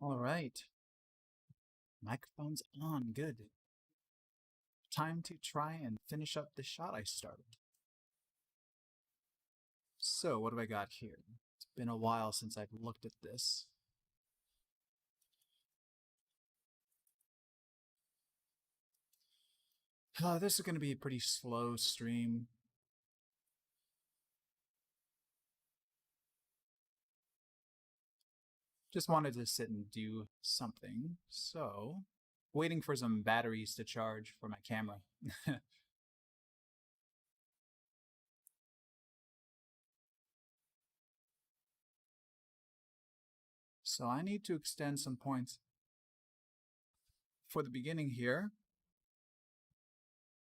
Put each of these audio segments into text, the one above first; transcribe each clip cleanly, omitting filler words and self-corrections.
All right. Microphone's on. Good. Time to try and finish up the shot I started. So, what do I got here? It's been a while since I've looked at this. This is going to be a pretty slow stream. Just wanted to sit and do something. So, waiting for some batteries to charge for my camera. So I need to extend some points for the beginning here.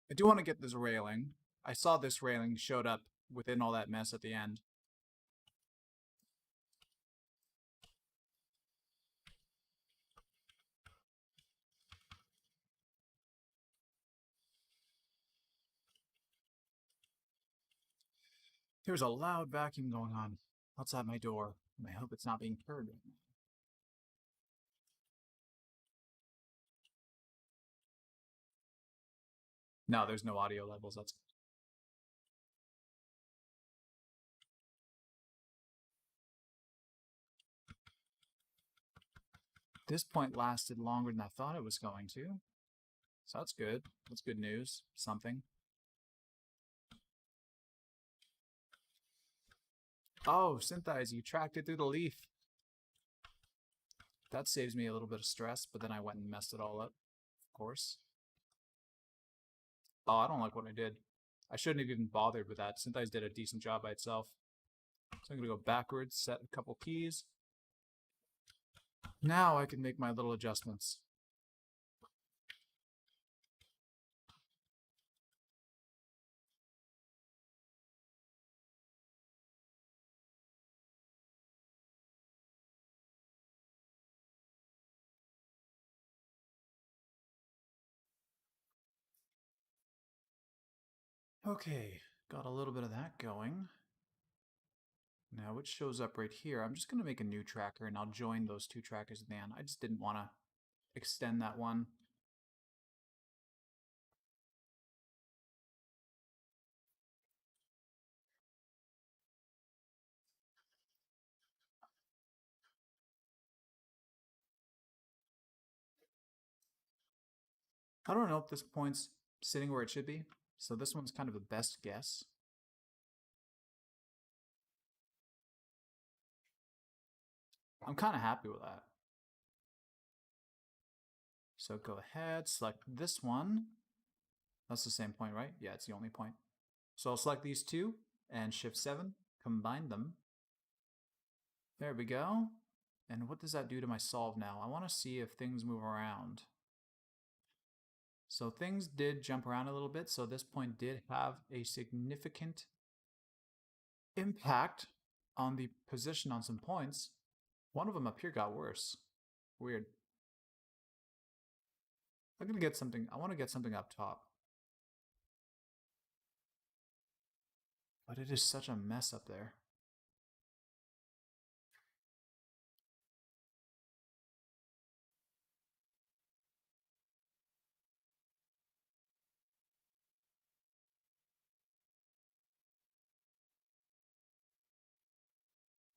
I do want to get this railing. I saw this railing showed up within all that mess at the end. There's a loud vacuum going on outside my door, and I hope it's not being heard right now. No, there's no audio levels. That's this point lasted longer than I thought it was going to. So that's good. That's good news. Something. Oh, SYNTHEYES, you tracked it through the leaf. That saves me a little bit of stress, but then I went and messed it all up, of course. Oh, I don't like what I did. I shouldn't have even bothered with that. SYNTHEYES did a decent job by itself. So I'm going to go backwards, set a couple keys. Now I can make my little adjustments. Okay, got a little bit of that going. Now it shows up right here. I'm just going to make a new tracker and I'll join those two trackers at the end. I just didn't want to extend that one. I don't know if this point's sitting where it should be, so this one's kind of a best guess. I'm kind of happy with that. So go ahead, select this one. That's the same point, right? Yeah, it's the only point. So I'll select these two and Shift 7, combine them. There we go. And what does that do to my solve now? I want to see if things move around. So things did jump around a little bit, so this point did have a significant impact on the position on some points. One of them up here got worse. Weird. I'm gonna get something. I want to get something up top. But it is such a mess up there.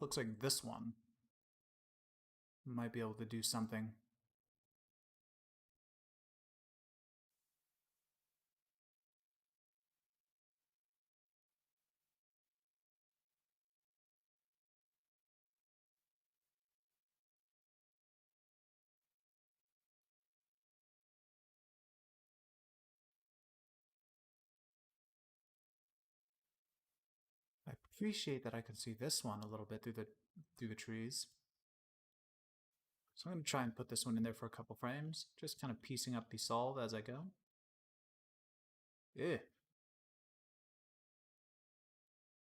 Looks like this one might be able to do something. I appreciate that I can see this one a little bit through the trees. So I'm going to try and put this one in there for a couple frames, just kind of piecing up the solve as I go. Eh.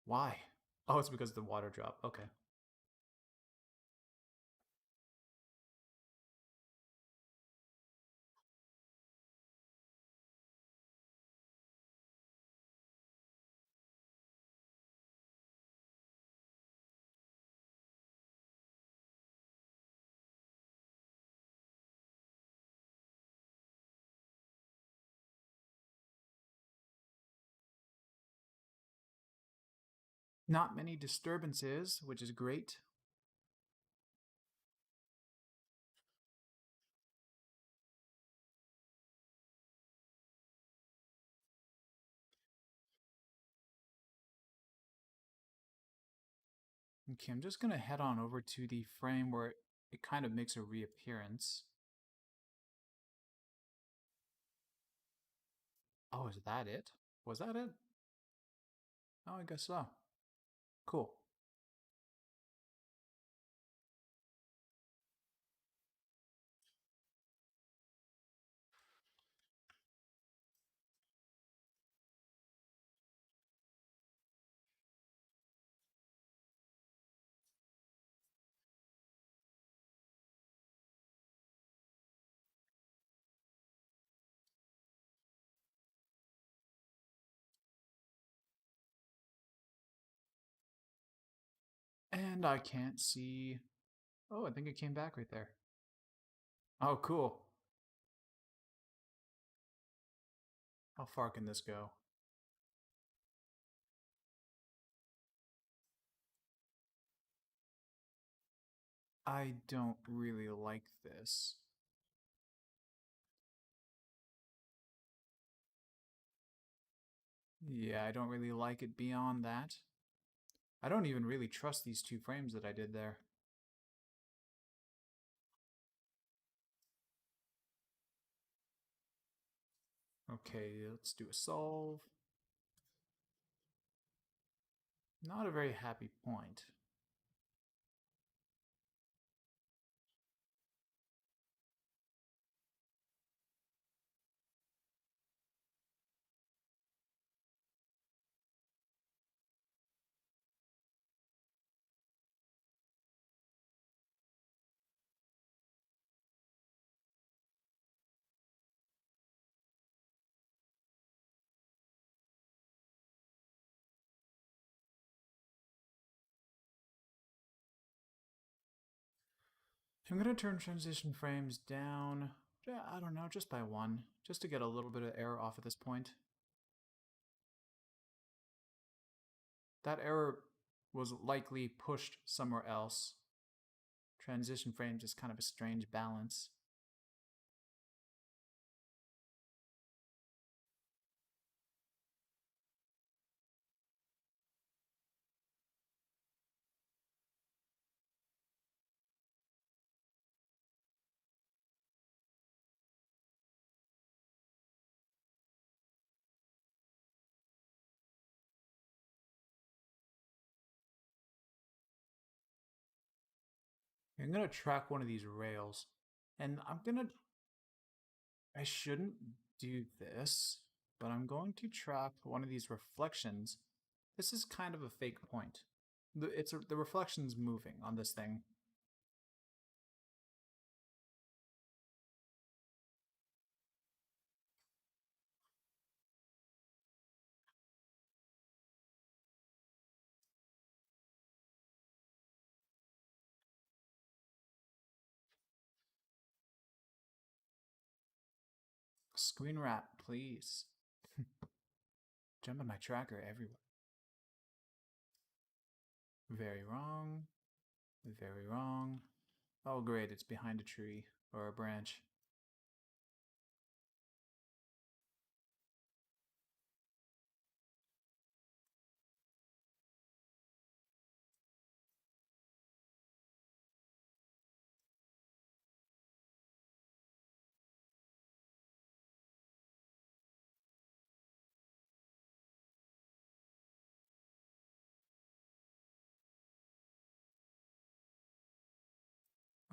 Why? Oh, it's because of the water drop. Okay. Not many disturbances, which is great. Okay, I'm just going to head on over to the frame where it kind of makes a reappearance. Oh, is that it? Was that it? Oh, I guess so. Cool. And I can't see. Oh, I think it came back right there. Oh, cool. How far can this go? I don't really like this. Yeah, I don't really like it beyond that. I don't even really trust these two frames that I did there. Okay, let's do a solve. Not a very happy point. I'm going to turn transition frames down, I don't know, just by one, just to get a little bit of error off at this point. That error was likely pushed somewhere else. Transition frames is kind of a strange balance. I'm going to track one of these rails, and I shouldn't do this, but I'm going to track one of these reflections. This is kind of a fake point. The reflection's moving on this thing. Screen wrap, please. Jumping my tracker everywhere. Very wrong. Very wrong. Oh, great, it's behind a tree or a branch.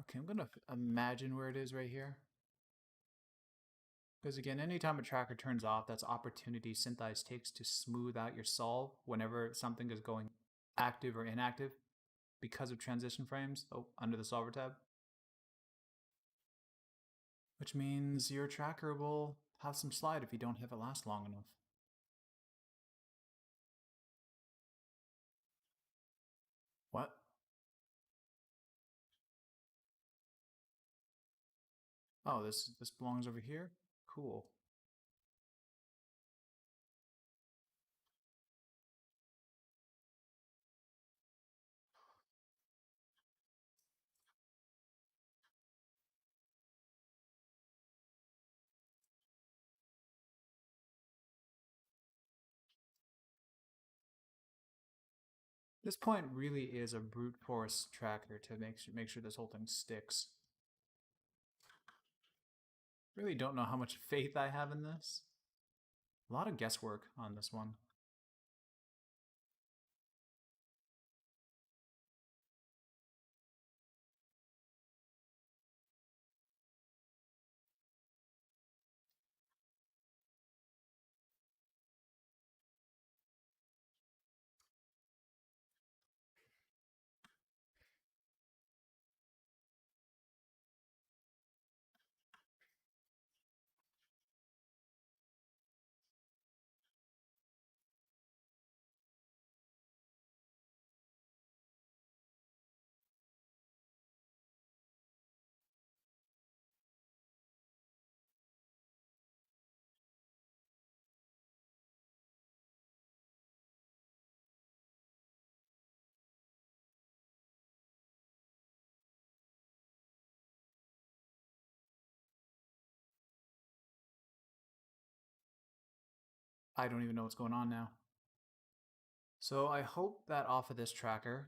Okay, I'm gonna imagine where it is right here. Because again, anytime a tracker turns off, that's opportunity SYNTHEYES takes to smooth out your solve whenever something is going active or inactive because of transition frames. Oh, under the solver tab. Which means your tracker will have some slide if you don't have it last long enough. What? Oh, this belongs over here? Cool. This point really is a brute force tracker to make sure this whole thing sticks. Really don't know how much faith I have in this. A lot of guesswork on this one. I don't even know what's going on now. So I hope that off of this tracker,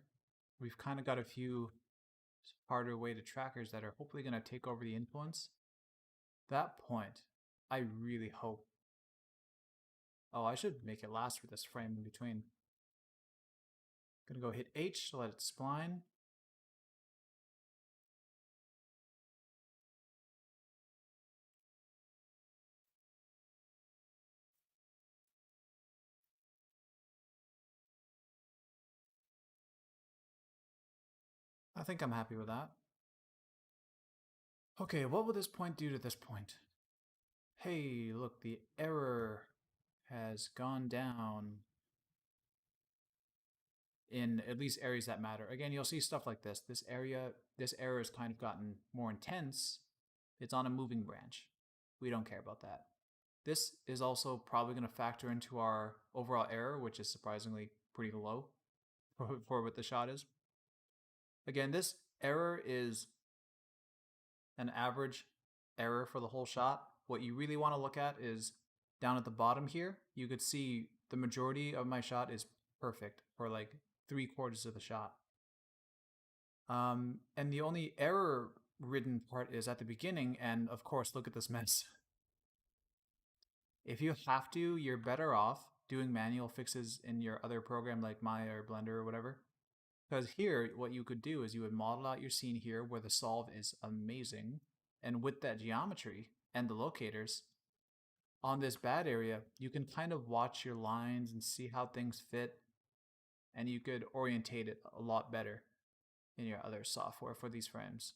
we've kind of got a few harder weighted trackers that are hopefully going to take over the influence. That point, I really hope. Oh, I should make it last for this frame in between. Gonna go hit H to let it spline. I think I'm happy with that. Okay, what will this point do to this point? Hey, look, the error has gone down in at least areas that matter. Again, you'll see stuff like this. This error has kind of gotten more intense. It's on a moving branch. We don't care about that. This is also probably going to factor into our overall error, which is surprisingly pretty low for what the shot is. Again, this error is an average error for the whole shot. What you really want to look at is down at the bottom here. You could see the majority of my shot is perfect for like 3/4 of the shot. And the only error ridden part is at the beginning, and of course, look at this mess. If you have to, you're better off doing manual fixes in your other program like Maya or Blender or whatever. Because here, what you could do is you would model out your scene here where the solve is amazing. And with that geometry and the locators, on this bad area, you can kind of watch your lines and see how things fit. And you could orientate it a lot better in your other software for these frames.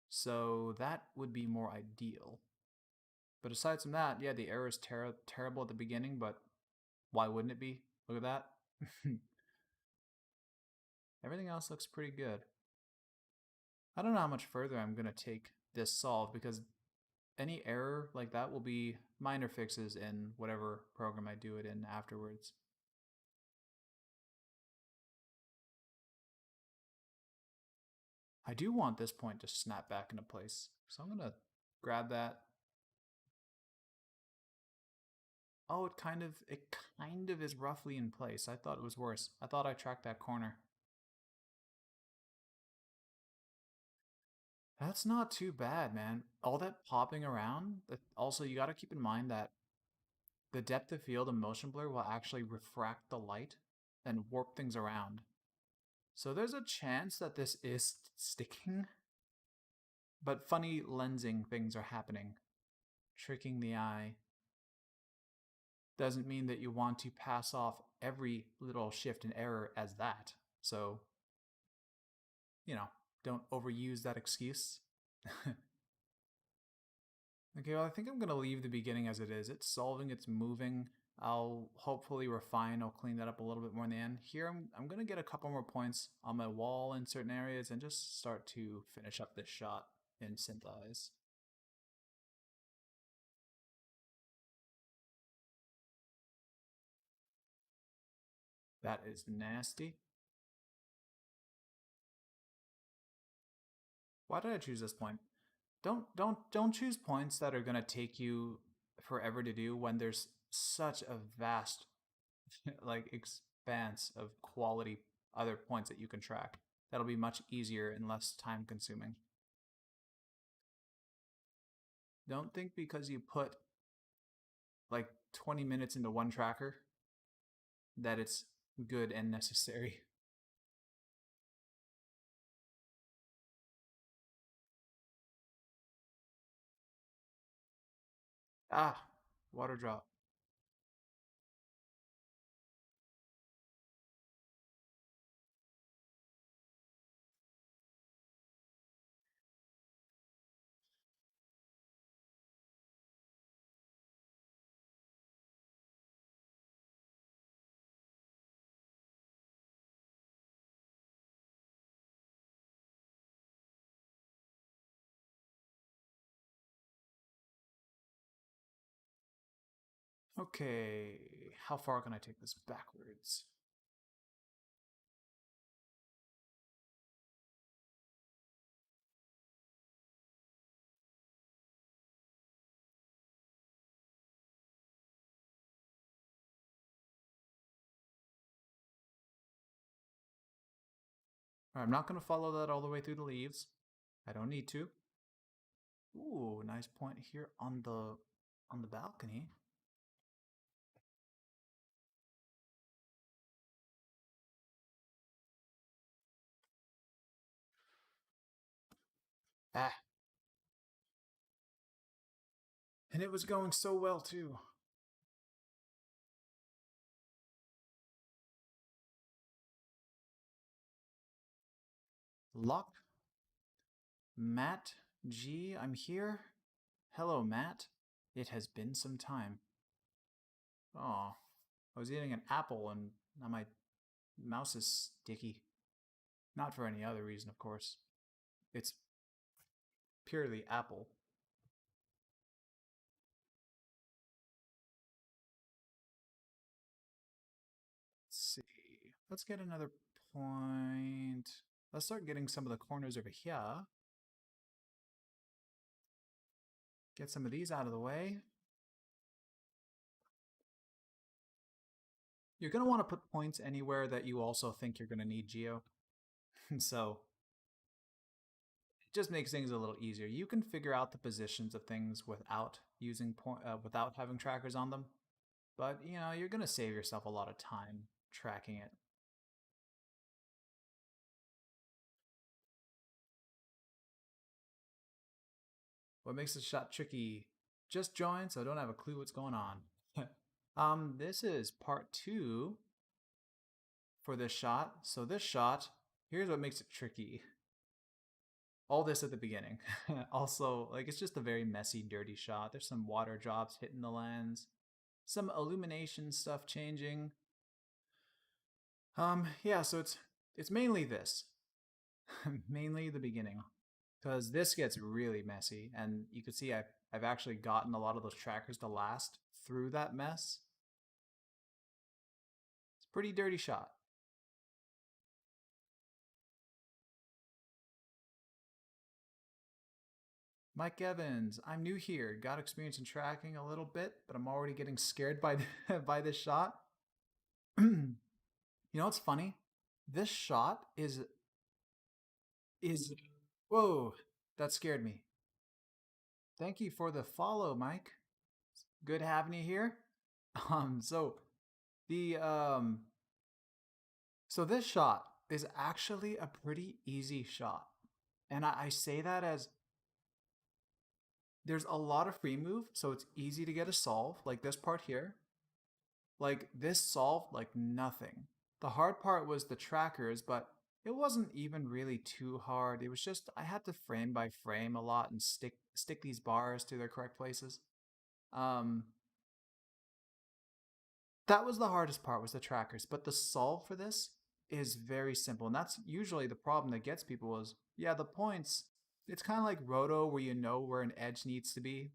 So that would be more ideal. But aside from that, yeah, the error is terrible at the beginning, but why wouldn't it be? Look at that. Everything else looks pretty good. I don't know how much further I'm going to take this solve because any error like that will be minor fixes in whatever program I do it in afterwards. I do want this point to snap back into place, so I'm going to grab that. Oh, it kind of is roughly in place. I thought it was worse. I thought I tracked that corner. That's not too bad, man. All that popping around. Also, you got to keep in mind that the depth of field and motion blur will actually refract the light and warp things around. So there's a chance that this is sticking, but funny lensing things are happening, tricking the eye. Doesn't mean that you want to pass off every little shift and error as that. So, don't overuse that excuse. Okay, well, I think I'm going to leave the beginning as it is. It's solving, it's moving. I'll hopefully refine, I'll clean that up a little bit more in the end. Here, I'm going to get a couple more points on my wall in certain areas and just start to finish up this shot in SYNTHEYES. That is nasty. Why did I choose this point? Don't choose points that are going to take you forever to do when there's such a vast like expanse of quality other points that you can track. That'll be much easier and less time consuming. Don't think because you put like 20 minutes into one tracker that it's good and necessary. Ah, water drop. Okay, how far can I take this backwards? I'm not going to follow that all the way through the leaves. I don't need to. Ooh, nice point here on the balcony. Ah, and it was going so well too. Lock, Matt G, I'm here. Hello, Matt. It has been some time. Oh, I was eating an apple and now my mouse is sticky. Not for any other reason, of course. It's purely apple. Let's see. Let's get another point. Let's start getting some of the corners over here. Get some of these out of the way. You're going to want to put points anywhere that you also think you're going to need geo. So it just makes things a little easier. You can figure out the positions of things without without having trackers on them. But, you know, you're going to save yourself a lot of time tracking it. What makes the shot tricky? Just joined, so I don't have a clue what's going on. This is part 2 for this shot. So this shot, here's what makes it tricky. All this at the beginning. Also, like, it's just a very messy, dirty shot. There's some water drops hitting the lens, some illumination stuff changing. Yeah, so it's mainly this. Mainly the beginning. Because this gets really messy, and you can see I've actually gotten a lot of those trackers to last through that mess. It's a pretty dirty shot. Mike Evans, I'm new here. Got experience in tracking a little bit, but I'm already getting scared by by this shot. You know what's funny? This shot is whoa, that scared me. Thank you for the follow, Mike. Good having you here. So the so this shot is actually a pretty easy shot. And I say that as there's a lot of free move, so it's easy to get a solve, like this part here. Like this solved like nothing. The hard part was the trackers, but it wasn't even really too hard. It was just I had to frame by frame a lot and stick these bars to their correct places. Um that was the hardest part was the trackers, but the solve for this is very simple. And that's usually the problem that gets people is yeah, the points it's kind of like roto where you know where an edge needs to be.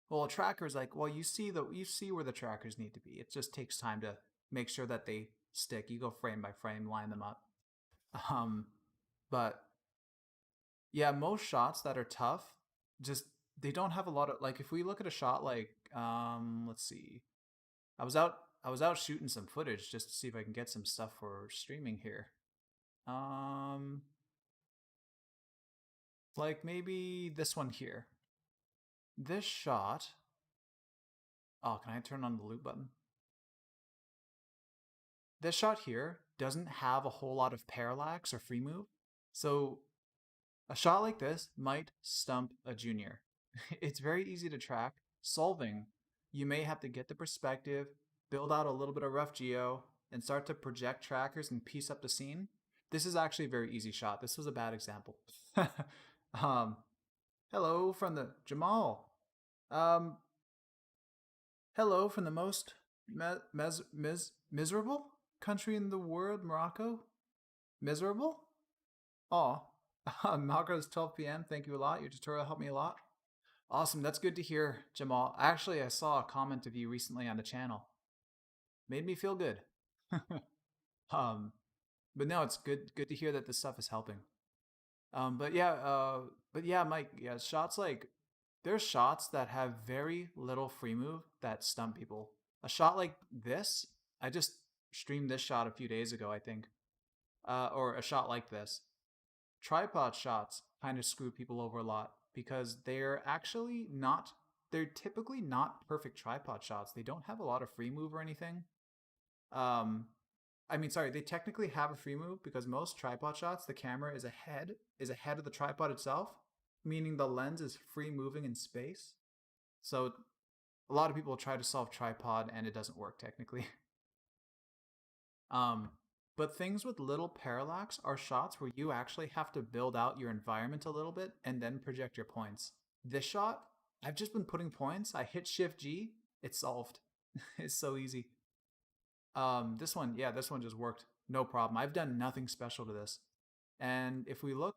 Well, a tracker is like, well, you see where the trackers need to be. It just takes time to make sure that they stick. You go frame by frame, line them up. Um, but yeah, most shots that are tough, just they don't have a lot of like. If we look at a shot like, let's see, I was out out shooting some footage just to see if I can get some stuff for streaming here. Um, like maybe this one here. This shot. Oh, can I turn on the loop button? This shot here doesn't have a whole lot of parallax or free move, so a shot like this might stump a junior. It's very easy to track. Solving, you may have to get the perspective, build out a little bit of rough geo, and start to project trackers and piece up the scene. This is actually a very easy shot. This was a bad example. um, hello from the Jamal. Um, hello from the most miserable country in the world, Morocco. Miserable? Oh, Malgra's 12 p.m. Thank you a lot. Your tutorial helped me a lot. Awesome. That's good to hear, Jamal. Actually, I saw a comment of you recently on the channel. Made me feel good. um, but no, it's good to hear that this stuff is helping. But yeah, Mike. Yeah, shots like there's shots that have very little free move that stump people. A shot like this, I just streamed this shot a few days ago, I think, or a shot like this. Tripod shots kind of screw people over a lot because they're typically not perfect tripod shots. They don't have a lot of free move or anything. Um, I mean, sorry, they technically have a free move because most tripod shots, the camera is ahead of the tripod itself, meaning the lens is free moving in space. So a lot of people try to solve tripod and it doesn't work technically. Um, but things with little parallax are shots where you actually have to build out your environment a little bit and then project your points. This shot, I've just been putting points. I hit Shift G, it's solved. It's so easy. This one, yeah, this one just worked. No problem. I've done nothing special to this. And if we look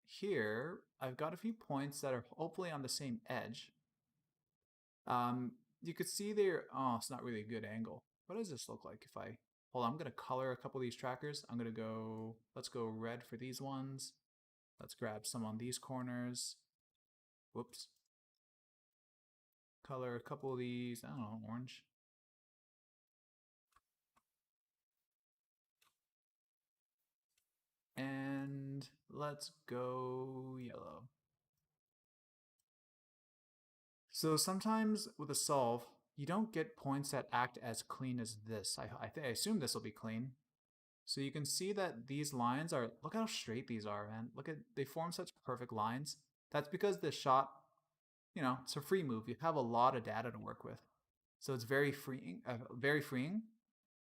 here, I've got a few points that are hopefully on the same edge. You could see there, oh, it's not really a good angle. What does this look like if I, hold on, I'm gonna color a couple of these trackers. Let's go red for these ones. Let's grab some on these corners. Whoops. Color a couple of these, I don't know, orange. And let's go yellow. So sometimes with a solve, you don't get points that act as clean as this. I assume this will be clean. So you can see that these lines are, look how straight these are, man. They form such perfect lines. That's because the shot, it's a free move. You have a lot of data to work with. So it's very freeing, very freeing.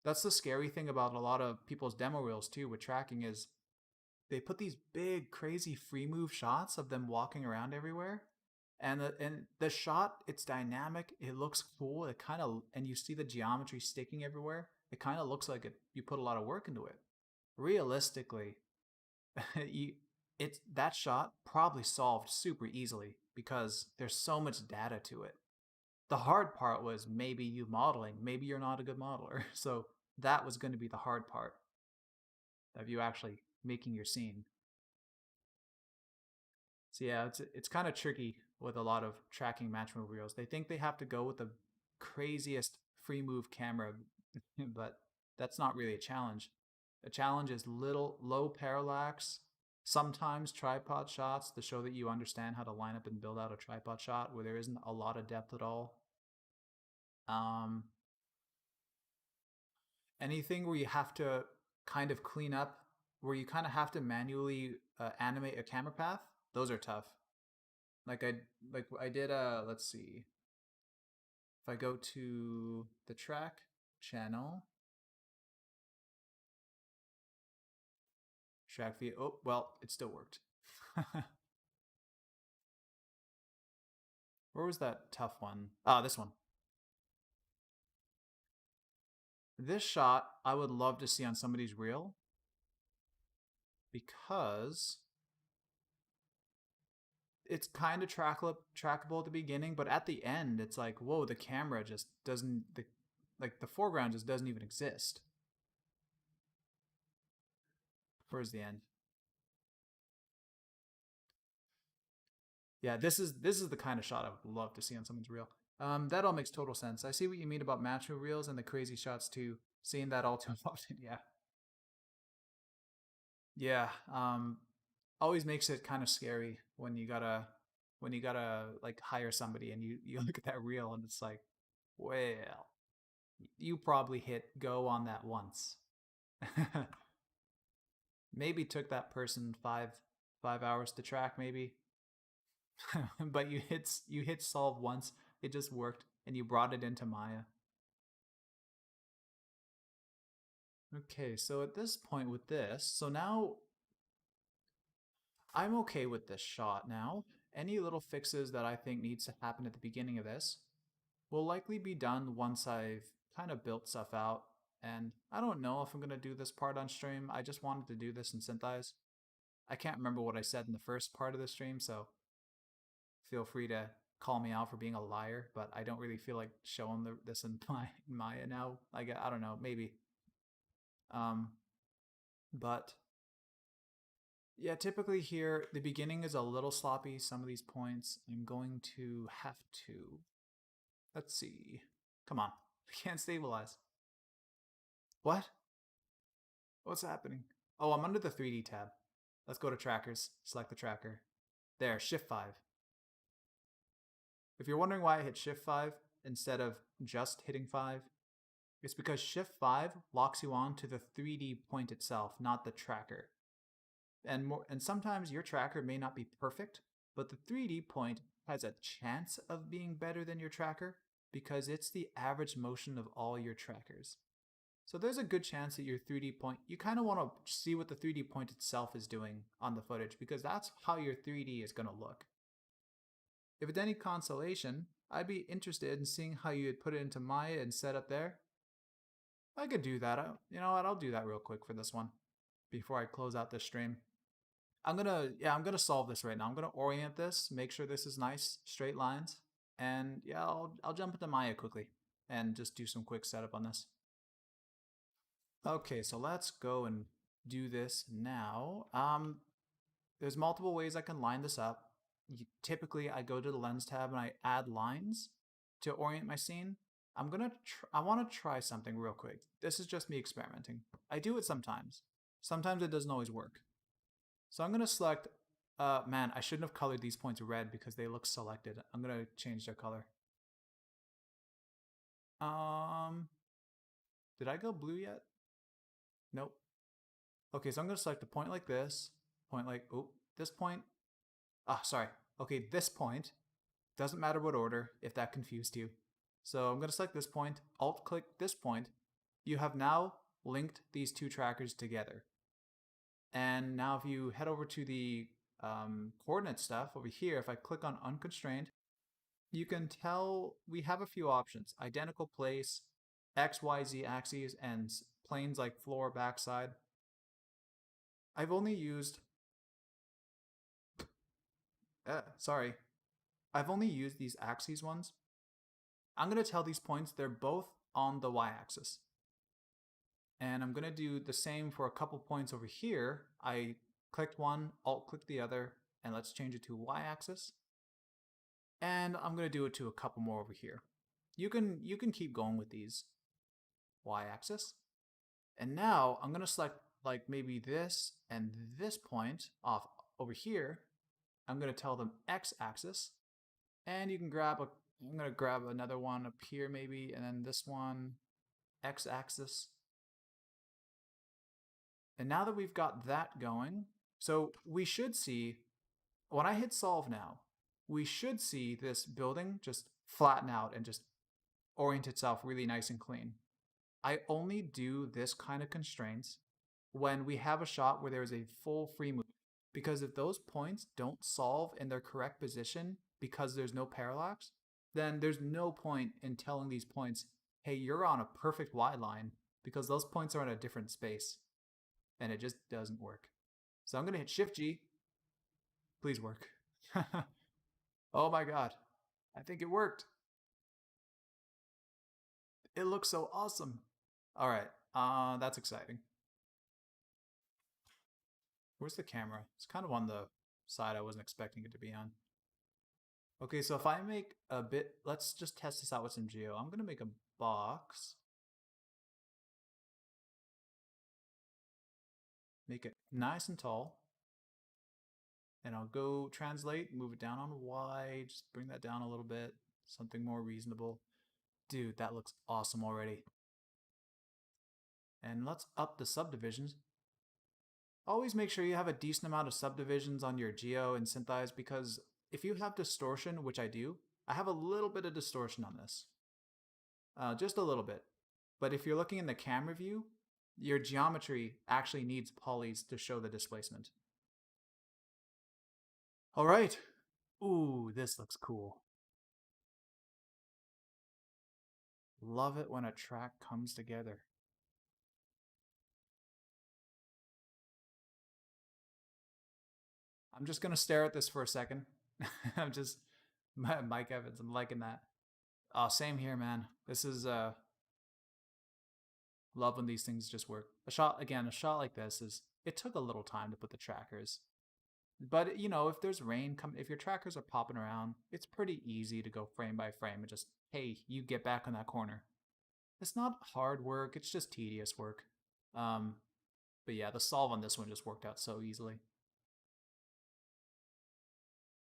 That's the scary thing about a lot of people's demo reels too with tracking is they put these big, crazy free move shots of them walking around everywhere. And the shot, it's dynamic. It looks cool. And you see the geometry sticking everywhere. It kind of looks like you put a lot of work into it. Realistically, it's that shot probably solved super easily because there's so much data to it. The hard part was maybe you modeling. Maybe you're not a good modeler. So that was going to be the hard part of you actually making your scene. So yeah, it's kind of tricky with a lot of tracking match move reels. They think they have to go with the craziest free move camera, but that's not really a challenge. A challenge is low parallax, sometimes tripod shots to show that you understand how to line up and build out a tripod shot where there isn't a lot of depth at all. Um, anything where you have to kind of clean up, where you kind of have to manually animate a camera path, those are tough. Like I did let's see. If I go to the track channel, track view, oh well, it still worked. Where was that tough one? Ah, this one. This shot I would love to see on somebody's reel because it's kind of trackable at the beginning, but at the end it's like, whoa, the camera just doesn't the foreground just doesn't even exist. Where's the end? Yeah, this is the kind of shot I would love to see on someone's reel. That all makes total sense. I see what you mean about match reels and the crazy shots too. Seeing that all too often, yeah. Yeah. Always makes it kind of scary when you gotta like hire somebody and you look at that reel and it's like, well, you probably hit go on that once. Maybe took that person 5 hours to track, maybe. But you hit solve once, it just worked, and you brought it into Maya. Okay, so at this point with this, so now I'm okay with this shot now. Any little fixes that I think needs to happen at the beginning of this will likely be done once I've kind of built stuff out. And I don't know if I'm going to do this part on stream. I just wanted to do this in SYNTHEYES. I can't remember what I said in the first part of the stream, so feel free to call me out for being a liar, but I don't really feel like showing this in Maya now. I don't know, maybe. Um, but yeah, typically here, the beginning is a little sloppy. Some of these points, I'm going to have to. Let's see. Come on. I can't stabilize. What? What's happening? Oh, I'm under the 3D tab. Let's go to trackers. Select the tracker. There, Shift 5. If you're wondering why I hit Shift 5 instead of just hitting 5, it's because Shift 5 locks you on to the 3D point itself, not the tracker. And sometimes your tracker may not be perfect, but the 3D point has a chance of being better than your tracker because it's the average motion of all your trackers. So there's a good chance that your 3D point, you kind of want to see what the 3D point itself is doing on the footage because that's how your 3D is going to look. If it's any consolation, I'd be interested in seeing how you'd put it into Maya and set up there. I could do that. You know what? I'll do that real quick for this one before I close out this stream. I'm gonna solve this right now. I'm gonna orient this, make sure this is nice, straight lines, and yeah, I'll jump into Maya quickly and just do some quick setup on this. Okay, so let's go and do this now. There's multiple ways I can line this up. Typically, I go to the lens tab and I add lines to orient my scene. I want to try something real quick. This is just me experimenting. I do it sometimes. Sometimes it doesn't always work. So I'm gonna select. Man, I shouldn't have colored these points red because they look selected. I'm gonna change their color. Did I go blue yet? Nope. Okay, so I'm gonna select a point like this, this point. Ah, sorry. Okay, this point. Doesn't matter what order, if that confused you. So I'm gonna select this point, alt-click this point. You have now linked these two trackers together. And now if you head over to the coordinate stuff over here, if I click on unconstrained, you can tell we have a few options: identical place, X, Y, Z axes, and planes like floor, backside. I've only used, sorry, I've only used these axes ones. I'm going to tell these points they're both on the y-axis. And I'm going to do the same for a couple points over here. I clicked one, alt-clicked the other, and let's change it to y-axis. And I'm going to do it to a couple more over here. You can keep going with these y-axis. And now I'm going to select like maybe this and this point off over here. I'm going to tell them x-axis. And you can grab I'm going to grab another one up here maybe, and then this one, x-axis. And now that we've got that going, so we should see, when I hit solve now, we should see this building just flatten out and just orient itself really nice and clean. I only do this kind of constraints when we have a shot where there is a full free move. Because if those points don't solve in their correct position because there's no parallax, then there's no point in telling these points, hey, you're on a perfect Y line, because those points are in a different space. And it just doesn't work. So I'm going to hit Shift G. Please work. Oh my god. I think it worked. It looks so awesome. All right. That's exciting. Where's the camera? It's kind of on the side I wasn't expecting it to be on. Okay, so if I make a bit, let's just test this out with some geo. I'm gonna make a box, make it nice and tall, and I'll go translate, move it down on Y, just bring that down a little bit, something more reasonable. Dude, that looks awesome already. And let's up the subdivisions. Always make sure you have a decent amount of subdivisions on your geo and SYNTHEYES because if you have distortion, which I do, I have a little bit of distortion on this. Just a little bit. But if you're looking in the camera view, your geometry actually needs polys to show the displacement. All right. Ooh, this looks cool. Love it when a track comes together. I'm just going to stare at this for a second. I'm just, Mike Evans, I'm liking that. Oh, same here, man. This is, love when these things just work. A shot like this is, it took a little time to put the trackers. But, you know, if there's rain, if your trackers are popping around, it's pretty easy to go frame by frame and just, hey, you get back on that corner. It's not hard work, it's just tedious work. Um, but yeah, the solve on this one just worked out so easily.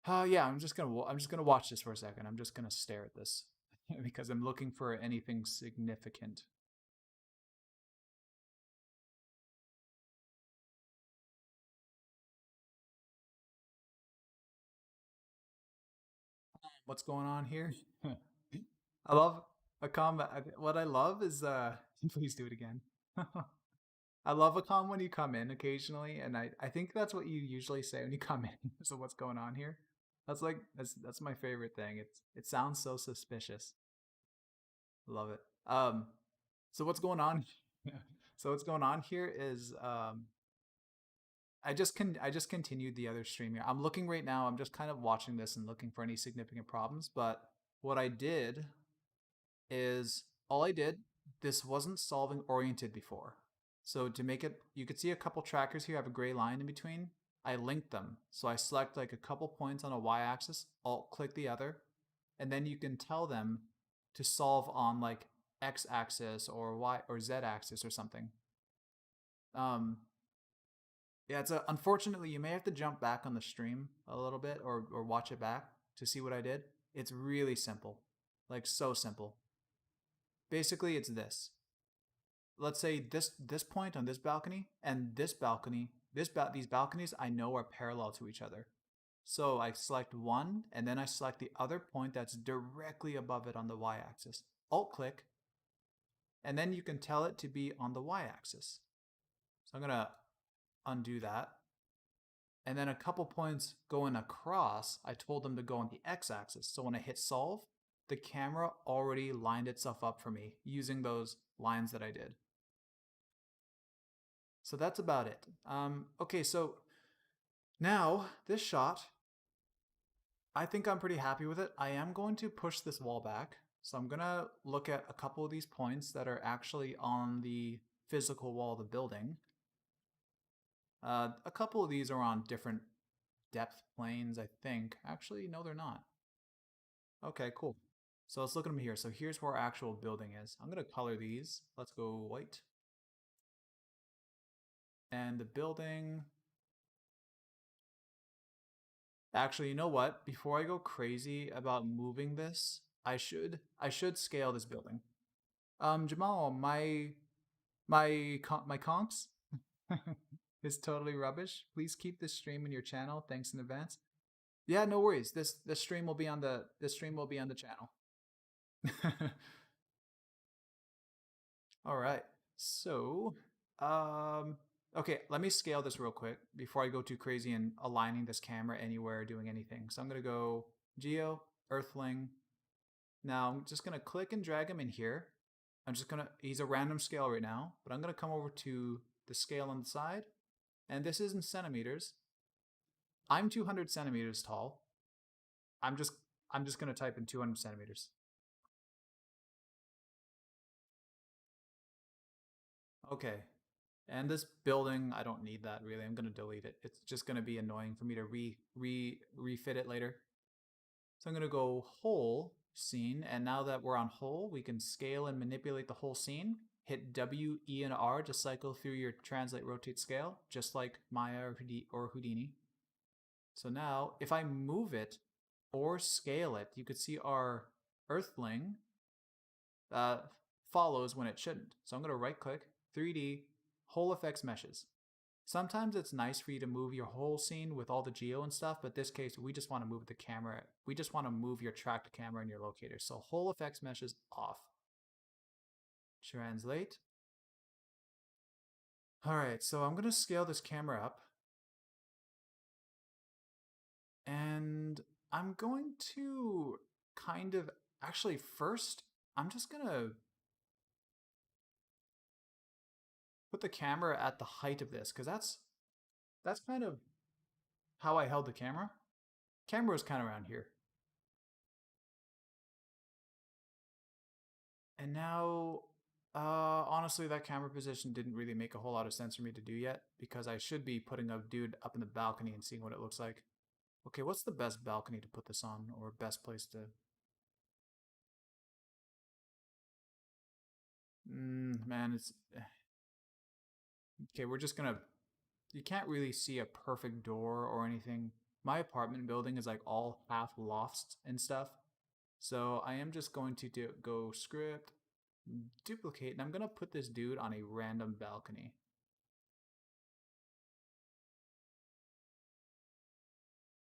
Yeah, I'm just gonna watch this for a second. I'm just gonna stare at this because I'm looking for anything significant. What's going on here? I love a combat. What I love is please do it again. I love a calm when you come in occasionally, and I think that's what you usually say when you come in. So what's going on here? That's my favorite thing. It sounds so suspicious. Love it. So what's going on? So what's going on here is I just continued the other stream here. I'm looking right now. I'm just kind of watching this and looking for any significant problems. But what I did is all I did. This wasn't solving oriented before. So to make it, you could see a couple trackers here have a gray line in between. I linked them. So I select like a couple points on a y-axis, alt click the other, and then you can tell them to solve on like x-axis or y or z-axis or something. Um, yeah, unfortunately you may have to jump back on the stream a little bit or watch it back to see what I did. It's really simple, like so simple. Basically, it's this. Let's say this point on this balcony and this balcony, these balconies I know are parallel to each other. So I select one and then I select the other point that's directly above it on the y-axis. Alt click, and then you can tell it to be on the y-axis. So I'm gonna undo that. And then a couple points going across, I told them to go on the x-axis. So when I hit solve, the camera already lined itself up for me using those lines that I did. So that's about it. Okay, so now this shot, I think I'm pretty happy with it. I am going to push this wall back. So I'm gonna look at a couple of these points that are actually on the physical wall of the building. A couple of these are on different depth planes, I think. Actually, no, they're not. Okay, cool. So let's look at them here. So here's where our actual building is. I'm gonna color these. Let's go white. And the building, actually, you know what? Before I go crazy about moving this, I should scale this building. Jamal, my comps is totally rubbish. Please keep this stream in your channel. Thanks in advance. Yeah, no worries. This stream will be on the channel. All right. So, okay, let me scale this real quick before I go too crazy and aligning this camera anywhere or doing anything. So I'm gonna go Geo, Earthling. Now I'm just gonna click and drag him in here. He's a random scale right now, but I'm gonna come over to the scale on the side, and this is in centimeters. I'm 200 centimeters tall. I'm just, I'm just gonna type in 200 centimeters. Okay, and this building, I don't need that really. I'm gonna delete it. It's just gonna be annoying for me to refit it later. So I'm going to go whole scene, and now that we're on whole, we can scale and manipulate the whole scene. Hit W, E, and R to cycle through your translate, rotate, scale, just like Maya or Houdini. So now, if I move it or scale it, you could see our Earthling uh, follows when it shouldn't. So I'm going to right click, 3D, whole effects meshes. Sometimes it's nice for you to move your whole scene with all the geo and stuff, but this case, we just want to move the camera. We just want to move your tracked camera and your locator. So whole effects meshes off. Translate. All right, so I'm going to scale this camera up. And I'm going to kind of, actually first, I'm just going to put the camera at the height of this, because that's kind of how I held the camera. Camera was kind of around here. And now, honestly, that camera position didn't really make a whole lot of sense for me to do yet, because I should be putting a dude up in the balcony and seeing what it looks like. Okay, what's the best balcony to put this on, or best place to... man, it's... Okay, we're just gonna... You can't really see a perfect door or anything. My apartment building is like all half lofts and stuff. So I am just going to go script, duplicate, and I'm going to put this dude on a random balcony.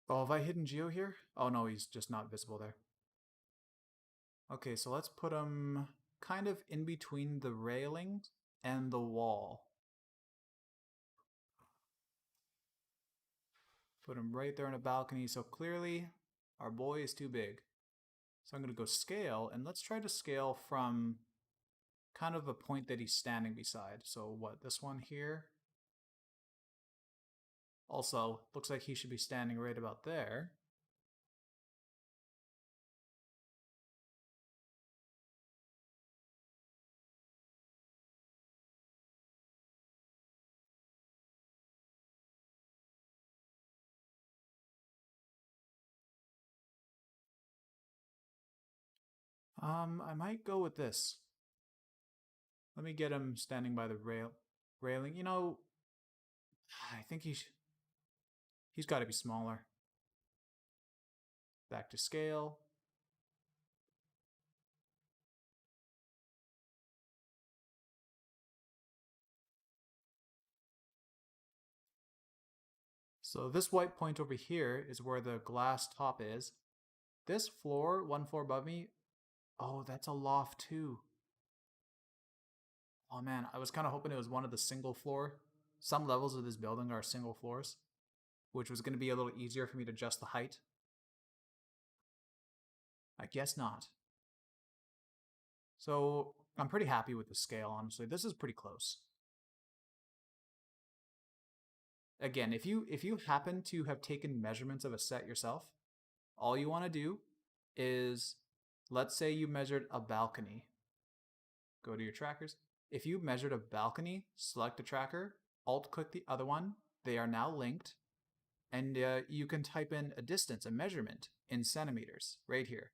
Oh, have I hidden Geo here? Oh no, he's just not visible there. Okay, so let's put him kind of in between the railing and the wall. Put him right there on a balcony, so clearly our boy is too big. So I'm going to go scale, and let's try to scale from kind of a point that he's standing beside. So what, this one here? Also, looks like he should be standing right about there. I might go with this. Let me get him standing by the railing. You know, I think he's got to be smaller. Back to scale. So this white point over here is where the glass top is. This floor, one floor above me, oh, that's a loft too. Oh man, I was kind of hoping it was one of the single floor. Some levels of this building are single floors, which was going to be a little easier for me to adjust the height. I guess not. So I'm pretty happy with the scale, honestly. This is pretty close. Again, if you happen to have taken measurements of a set yourself, all you want to do is, let's say you measured a balcony. Go to your trackers. If you measured a balcony, select the tracker, alt-click the other one. They are now linked. And you can type in a distance, a measurement in centimeters right here.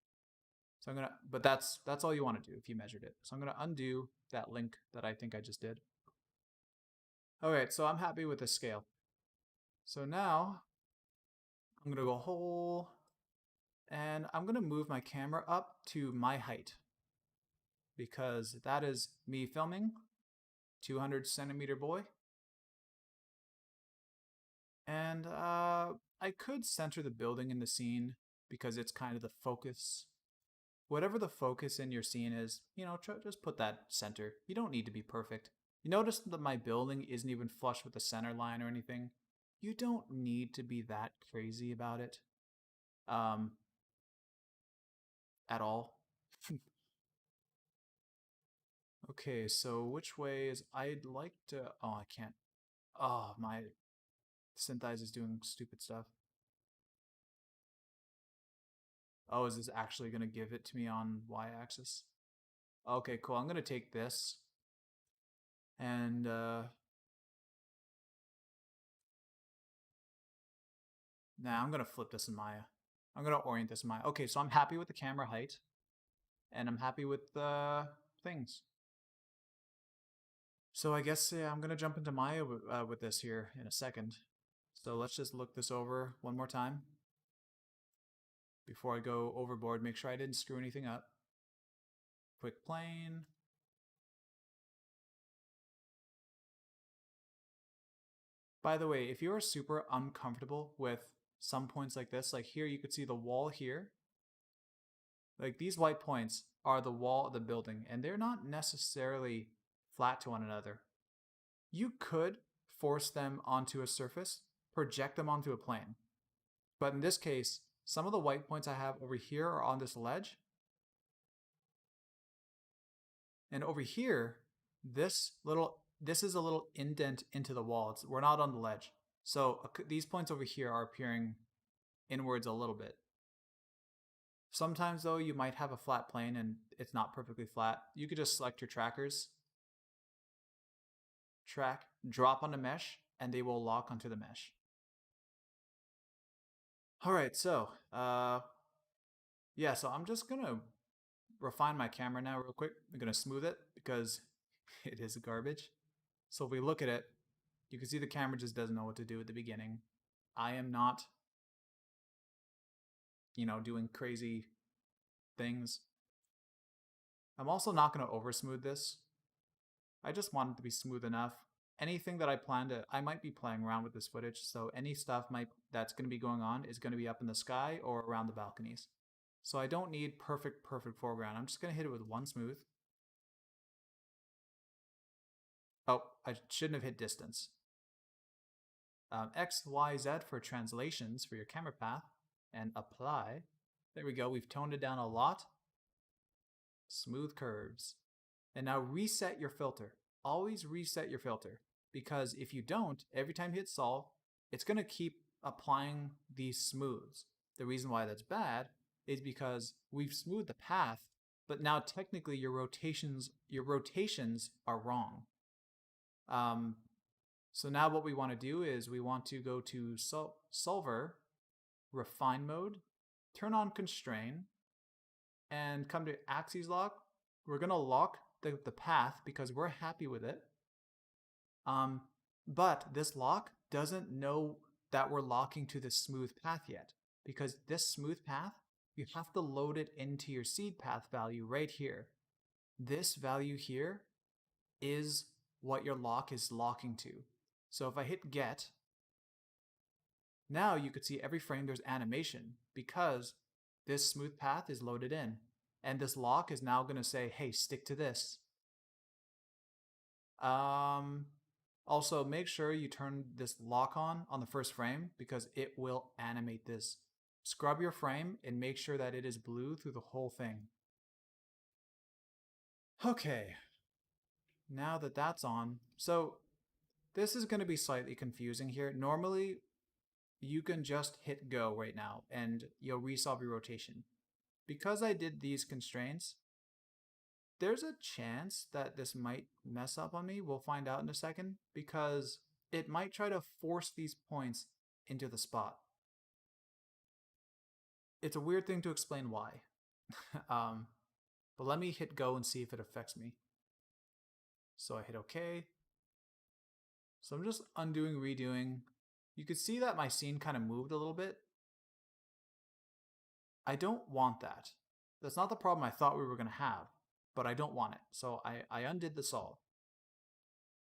So I'm gonna, but that's all you want to do if you measured it. So I'm gonna undo that link that I think I just did. All right, so I'm happy with the scale. So now I'm gonna go whole, and I'm gonna move my camera up to my height because that is me filming, 200 centimeter boy. And I could center the building in the scene because it's kind of the focus. Whatever the focus in your scene is, you know, just put that center. You don't need to be perfect. You notice that my building isn't even flush with the center line or anything. You don't need to be that crazy about it at all. Okay, so which way is... I'd like to... Oh, I can't. Oh, my SYNTHEYES is doing stupid stuff. Oh, is this actually going to give it to me on y-axis? Okay, cool. I'm going to take this and now I'm going to flip this in Maya. I'm going to orient this in my... Okay, so I'm happy with the camera height. And I'm happy with the things. So I guess I'm going to jump into Maya with this here in a second. So let's just look this over one more time. Before I go overboard, make sure I didn't screw anything up. Quick plane. By the way, if you are super uncomfortable with some points like this, like here you could see the wall here. Like these white points are the wall of the building, and they're not necessarily flat to one another. You could force them onto a surface, project them onto a plane. But in this case, some of the white points I have over here are on this ledge. And over here, this is a little indent into the wall. We're not on the ledge. So these points over here are appearing inwards a little bit. Sometimes though, you might have a flat plane and it's not perfectly flat. You could just select your trackers, track, drop on the mesh, and they will lock onto the mesh. All right, so yeah, so I'm just gonna refine my camera now real quick. I'm gonna smooth it because it is garbage. So if we look at it, you can see the camera just doesn't know what to do at the beginning. I am not, doing crazy things. I'm also not going to over smooth this. I just want it to be smooth enough. Anything that I might be playing around with this footage, so any stuff that's going to be going on is going to be up in the sky or around the balconies. So I don't need perfect foreground. I'm just going to hit it with one smooth. Oh, I shouldn't have hit distance. X, Y, Z for translations for your camera path, and apply. There we go. We've toned it down a lot. Smooth curves. And now reset your filter. Always reset your filter, because if you don't, every time you hit solve, it's going to keep applying these smooths. The reason why that's bad is because we've smoothed the path, but now technically your rotations are wrong. So now what we want to do is we want to go to solver, refine mode, turn on constrain, and come to axes lock. We're going to lock the path because we're happy with it. But this lock doesn't know that we're locking to this smooth path yet, because this smooth path, you have to load it into your seed path value right here. This value here is what your lock is locking to. So if I hit get, now you could see every frame there's animation because this smooth path is loaded in. And this lock is now going to say, hey, stick to this. Also, make sure you turn this lock on the first frame because it will animate this. Scrub your frame and make sure that it is blue through the whole thing. Okay, now that that's on, so this is going to be slightly confusing here. Normally, you can just hit go right now and you'll resolve your rotation. Because I did these constraints, there's a chance that this might mess up on me. We'll find out in a second, because it might try to force these points into the spot. It's a weird thing to explain why. But let me hit go and see if it affects me. So I hit OK. So I'm just undoing, redoing. You could see that my scene kind of moved a little bit. I don't want that. That's not the problem I thought we were going to have, but I don't want it. So I undid the solve.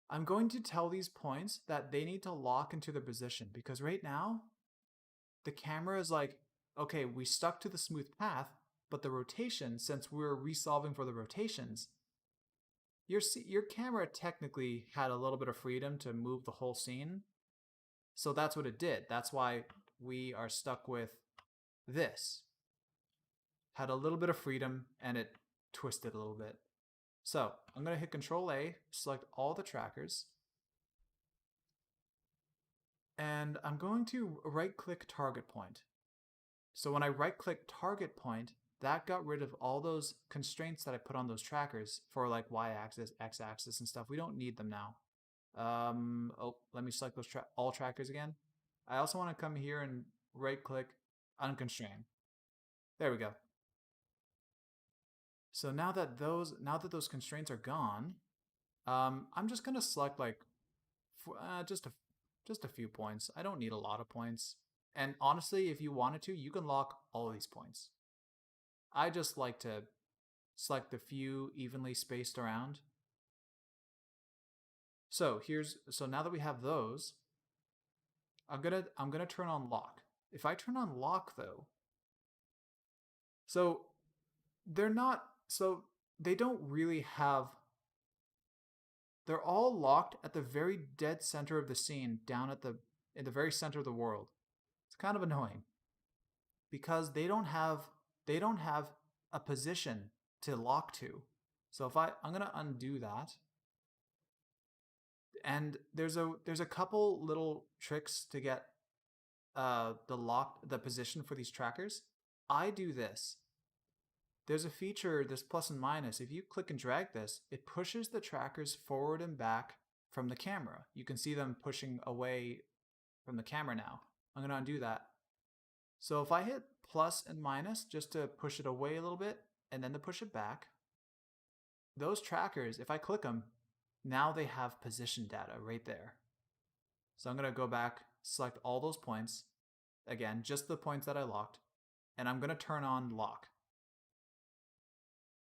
I'm going to tell these points that they need to lock into their position, because right now, the camera is like, okay, we stuck to the smooth path, but the rotation, since we're resolving for the rotations, your camera technically had a little bit of freedom to move the whole scene. So that's what it did. That's why we are stuck with this. Had a little bit of freedom and it twisted a little bit. So I'm going to hit Control A, select all the trackers. And I'm going to right click target point. So when I right click target point, that got rid of all those constraints that I put on those trackers for like y-axis, x-axis and stuff. We don't need them now. Let me select those all trackers again. I also want to come here and right click. Unconstrained. There we go. So now that those constraints are gone, I'm just gonna select like just a few points. I don't need a lot of points. And honestly, if you wanted to, you can lock all of these points. I just like to select a few evenly spaced around. So now that we have those, I'm gonna turn on lock. If I turn on lock though, so they're not so they don't really have they're all locked at the very dead center of the scene, down at the in the very center of the world. It's kind of annoying because they don't have a position to lock to. So if I'm gonna undo that, and there's a couple little tricks to get the position for these trackers. I do this. There's a feature, this plus and minus. If you click and drag this, it pushes the trackers forward and back from the camera. You can see them pushing away from the camera now. I'm gonna undo that. So if I hit plus and minus just to push it away a little bit and then to push it back, those trackers, if I click them, now they have position data right there. So I'm gonna go back, select all those points, again, just the points that I locked, and I'm gonna turn on lock.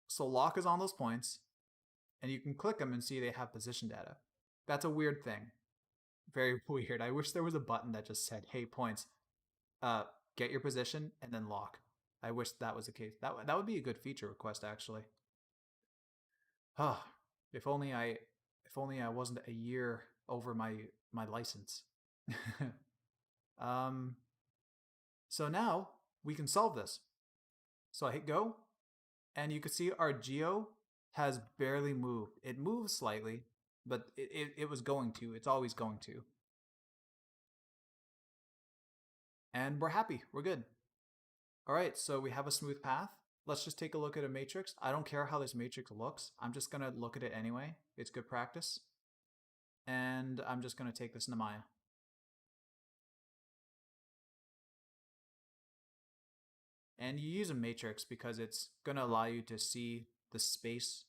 So lock is on those points, and you can click them and see they have position data. That's a weird thing. Very weird. I wish there was a button that just said, hey, points, get your position and then lock. I wish that was the case. That would be a good feature request, actually. Oh, if only I wasn't a year over my license. So now we can solve this. So I hit go, and you can see our geo has barely moved. It moves slightly, but it was going to. It's always going to. And we're happy. We're good. All right, so we have a smooth path. Let's just take a look at a matrix. I don't care how this matrix looks. I'm just going to look at it anyway. It's good practice. And I'm just going to take this into Maya. And you use a matrix because it's going to allow you to see the space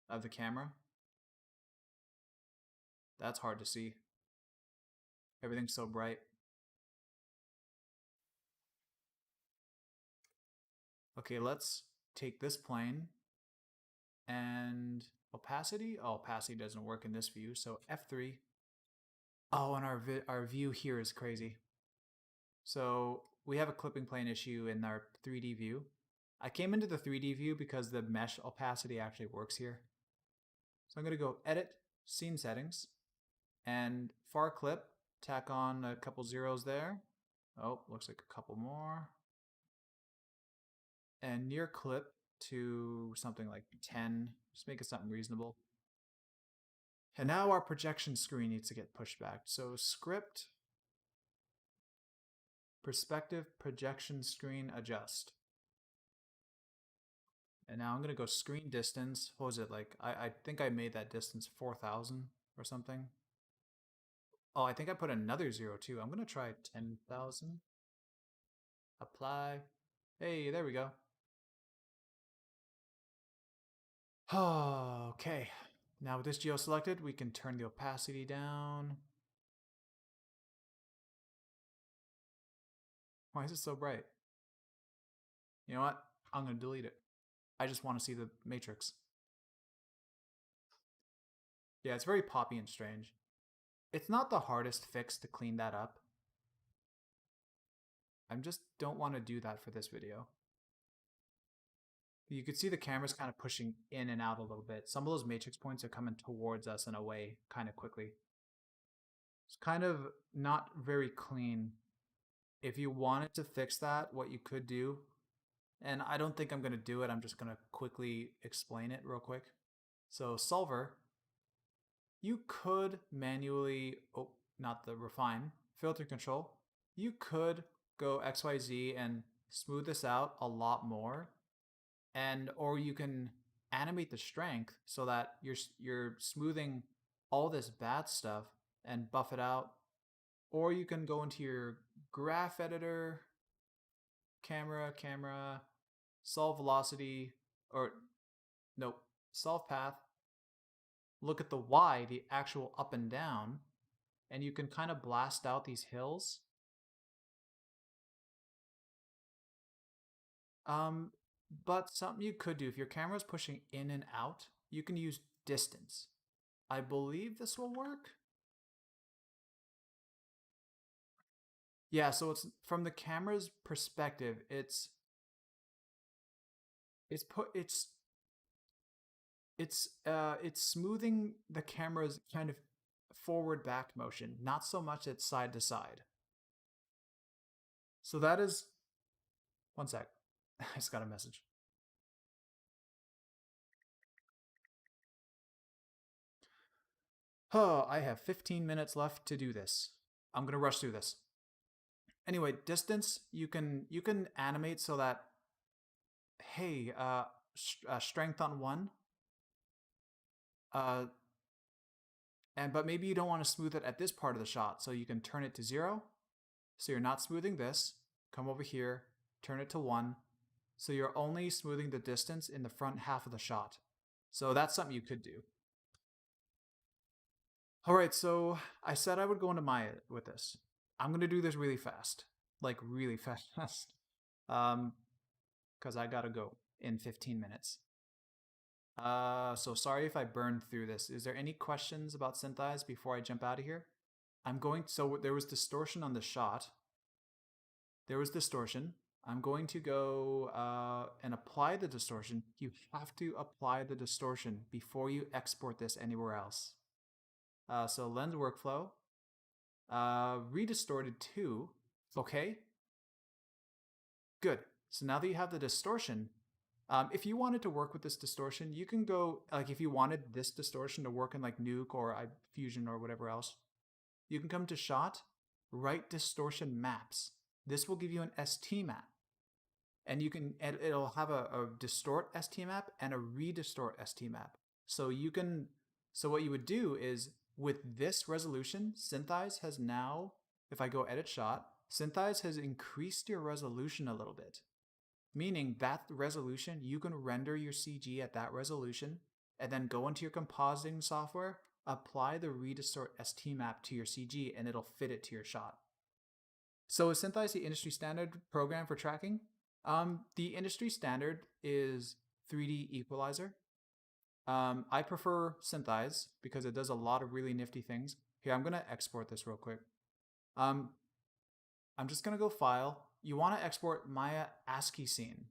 of the camera. That's hard to see. Everything's so bright. Okay, let's take this plane and opacity. Oh, opacity doesn't work in this view, so F3. Oh, and our view here is crazy. So we have a clipping plane issue in our 3D view. I came into the 3D view because the mesh opacity actually works here. So I'm going to go Edit, Scene Settings, and far clip, tack on a couple zeros there. Oh, looks like a couple more. And near clip to something like 10. Just make it something reasonable. And now our projection screen needs to get pushed back. So script, perspective, projection screen, adjust. And now I'm going to go screen distance. What was it like? I think I made that distance 4,000 or something. Oh, I think I put another 0 too. I'm going to try 10,000. Apply. Hey, there we go. Okay. Now with this geo selected, we can turn the opacity down. Why is it so bright? You know what? I'm going to delete it. I just want to see the matrix. Yeah, it's very poppy and strange. It's not the hardest fix to clean that up. I just don't want to do that for this video. You could see the camera's kind of pushing in and out a little bit. Some of those matrix points are coming towards us and away kind of quickly. It's kind of not very clean. If you wanted to fix that, what you could do, and I don't think I'm going to do it, I'm just going to quickly explain it real quick. So solver, you could manually, not the refine, filter control, you could go XYZ and smooth this out a lot more. And or you can animate the strength so that you're smoothing all this bad stuff and buff it out. Or you can go into your graph editor camera, solve velocity, or nope, solve path. Look at the Y, the actual up and down, and you can kind of blast out these hills. Um, but something you could do if your camera is pushing in and out, you can use distance. I believe this will work. Yeah, so it's from the camera's perspective, it's put it's smoothing the camera's kind of forward back motion, not so much its side to side. So that is one sec. I just got a message. Oh, I have 15 minutes left to do this. I'm gonna rush through this. Anyway, distance you can animate so that hey, strength on 1, uh, and but maybe you don't want to smooth it at this part of the shot, so you can turn it to 0. So you're not smoothing this. Come over here, turn it to 1. So you're only smoothing the distance in the front half of the shot. So that's something you could do. All right, so I said I would go into Maya with this. I'm gonna do this really fast, like really fast, because I gotta go in 15 minutes. So sorry if I burned through this. Is there any questions about SYNTHEYES before I jump out of here? So there was distortion on the shot. There was distortion. I'm going to go and apply the distortion. You have to apply the distortion before you export this anywhere else. So lens workflow, redistorted 2. Okay. Good. So now that you have the distortion, if you wanted to work with this distortion, you can go, like if you wanted this distortion to work in like Nuke or Fusion or whatever else, you can come to Shot, write distortion maps. This will give you an ST map. And it'll have a distort ST map and a redistort ST map. So what you would do is with this resolution, SYNTHEYES has now, if I go edit shot, SYNTHEYES has increased your resolution a little bit. Meaning that resolution, you can render your CG at that resolution and then go into your compositing software, apply the redistort ST map to your CG, and it'll fit it to your shot. So is SYNTHEYES the industry standard program for tracking? The industry standard is 3D equalizer. I prefer SYNTHEYES because it does a lot of really nifty things. Here, I'm going to export this real quick. I'm just going to go File. You want to export Maya ASCII scene.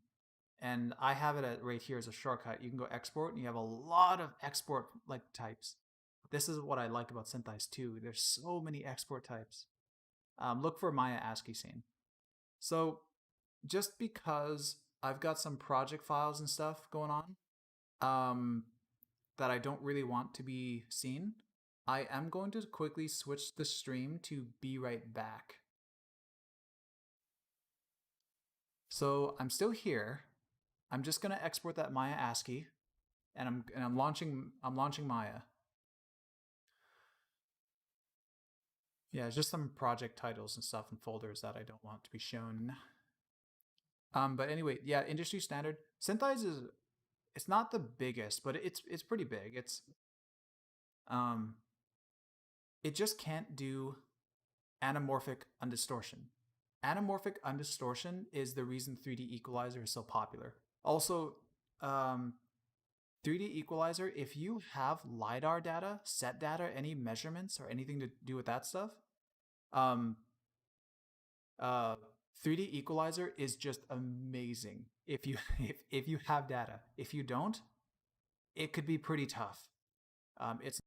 And I have it right here as a shortcut. You can go export and you have a lot of export like types. This is what I like about SYNTHEYES too. There's so many export types. Look for Maya ASCII scene. So just because I've got some project files and stuff going on that I don't really want to be seen, I am going to quickly switch the stream to be right back. So I'm still here. I'm just going to export that Maya ASCII, and I'm launching Maya. Yeah, it's just some project titles and stuff and folders that I don't want to be shown. But anyway, yeah, industry standard. SYNTHEYES it's not the biggest, but it's pretty big. It just can't do anamorphic undistortion. Anamorphic undistortion is the reason 3D equalizer is so popular. Also, 3D equalizer, if you have LiDAR data, set data, any measurements or anything to do with that stuff, 3D equalizer is just amazing if you if you have data. If you don't, it could be pretty tough. It's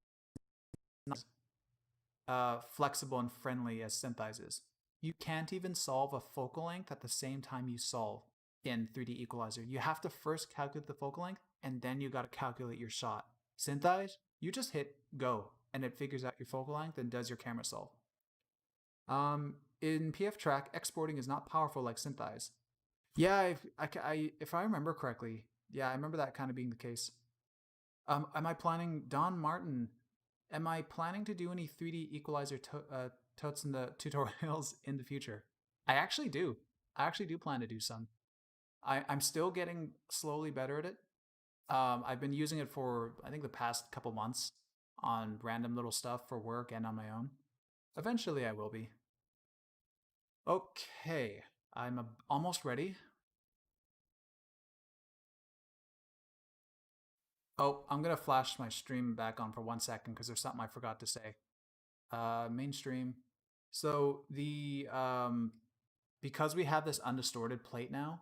not flexible and friendly as SYNTHEYES is. You can't even solve a focal length at the same time you solve in 3D equalizer. You have to first calculate the focal length and then you got to calculate your shot. SYNTHEYES, you just hit go and it figures out your focal length and does your camera solve. In PF Track, exporting is not powerful like SYNTHEYES. Yeah, if I remember correctly, yeah, I remember that kind of being the case. Am I planning, Don Martin, am I planning to do any 3D equalizer tuts in the tutorials in the future? I actually do. I actually do plan to do some. I'm still getting slowly better at it. I've been using it for I think the past couple months on random little stuff for work and on my own. Eventually, I will be. Okay, almost ready. Oh, I'm gonna flash my stream back on for 1 second because there's something I forgot to say. Mainstream. So the because we have this undistorted plate now,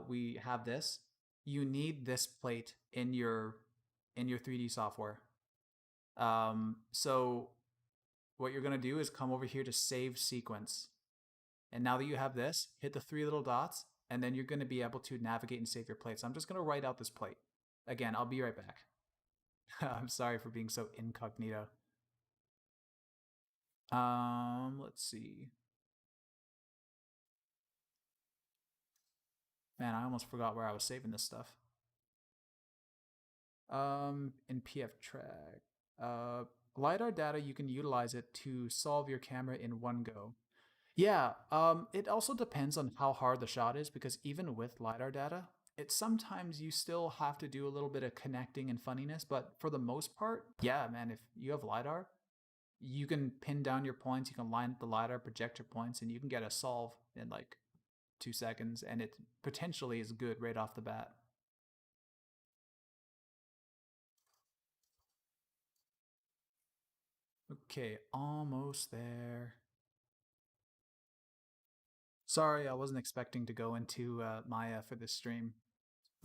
we have this. You need this plate in your 3D software. So what you're gonna do is come over here to save sequence. And now that you have this, hit the three little dots, and then you're gonna be able to navigate and save your plates. I'm just gonna write out this plate. Again, I'll be right back. I'm sorry for being so incognito. Let's see. Man, I almost forgot where I was saving this stuff. In PF track. LiDAR data, you can utilize it to solve your camera in one go. Yeah, it also depends on how hard the shot is because even with LiDAR data, it sometimes you still have to do a little bit of connecting and funniness, but for the most part, yeah, man, if you have LiDAR, you can pin down your points, you can line up the LiDAR, project your points, and you can get a solve in like 2 seconds, and it potentially is good right off the bat. Okay, almost there. Sorry, I wasn't expecting to go into Maya for this stream,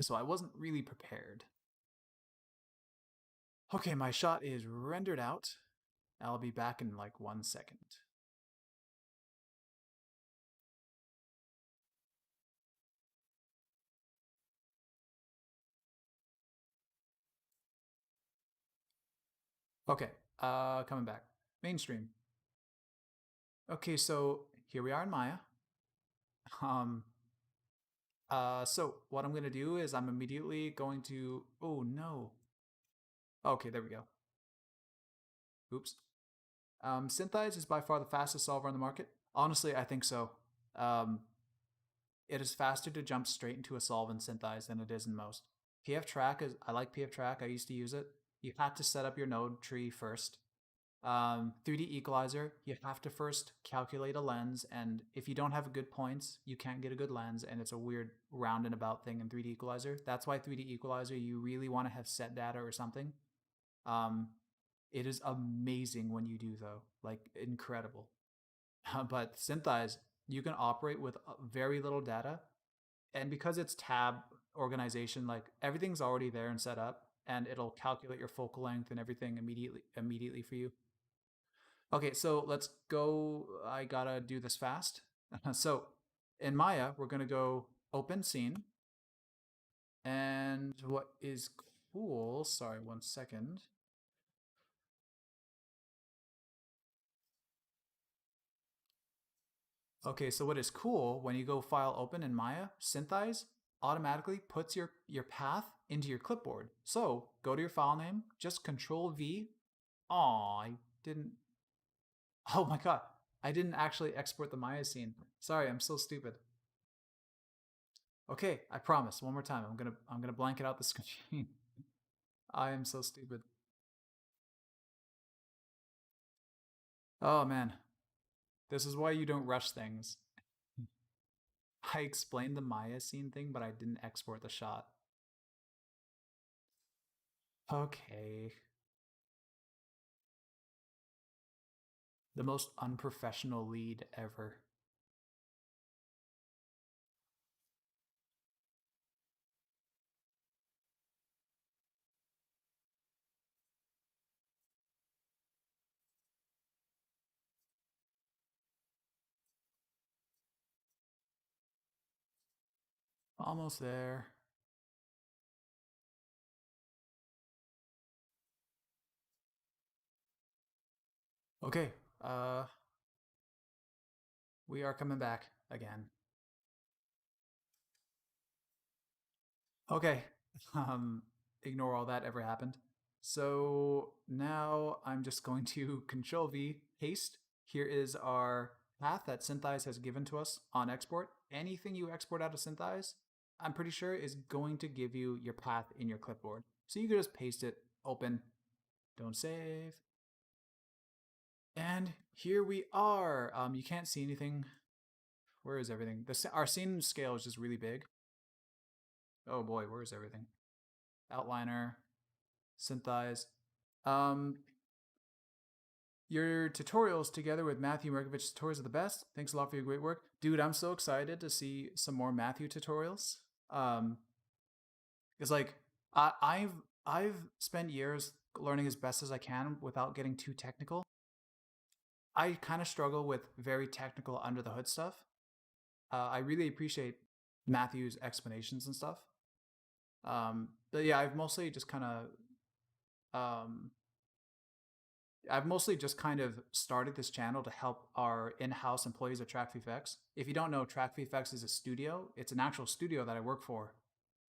so I wasn't really prepared. Okay, my shot is rendered out. I'll be back in like 1 second. Okay, coming back. Mainstream. Okay, so here we are in Maya. Um, so what I'm gonna do is I'm immediately going to. Oh no. Okay, there we go. Oops. SYNTHEYES is by far the fastest solver on the market. Honestly, I think so. Um, it is faster to jump straight into a solve in SYNTHEYES than it is in most. PF Track is. I like PF Track. I used to use it. You have to set up your node tree first. 3D equalizer, you have to first calculate a lens, and if you don't have good points, you can't get a good lens, and it's a weird round and about thing in 3D equalizer. That's why 3D equalizer, you really want to have set data or something. Um, it is amazing when you do, though, like incredible. But SynthEyes, you can operate with very little data, and because it's tab organization, like everything's already there and set up, and it'll calculate your focal length and everything immediately for you. Okay, so let's go. I gotta do this fast. So in Maya, we're gonna go open scene. And what is cool, sorry, 1 second. Okay, so what is cool, when you go file open in Maya, SynthEyes automatically puts your path into your clipboard. So go to your file name, just Control V. Oh, I didn't. Oh my God, I didn't actually export the Maya scene. Sorry, I'm so stupid. Okay, I promise. One more time. I'm gonna blanket out the screen. I am so stupid. Oh man, this is why you don't rush things. I explained the Maya scene thing, but I didn't export the shot. Okay. The most unprofessional lead ever. Almost there. Okay. Uh, we are coming back again. Okay. Ignore all that ever happened. So now I'm just going to Control V, paste. Here is our path that SynthEyes has given to us on export. anything you export out of SYNTHEYES, I'm pretty sure is going to give you your path in your clipboard. So you can just paste it, open, don't save. And here we are. You can't see anything. Where is everything? Our scene scale is just really big. Oh boy, where is everything? Outliner, SYNTHEYES. Um, your tutorials together with Matthew Merkovich's tutorials are the best. Thanks a lot for your great work. Dude, I'm so excited to see some more Matthew tutorials. It's like I've spent years learning as best as I can without getting too technical. I kind of struggle with very technical under the hood stuff. I really appreciate Matthew's explanations and stuff. But yeah, um, I've mostly just kind of started this channel to help our in-house employees at TrackVFX. If you don't know, TrackVFX is a studio. It's an actual studio that I work for,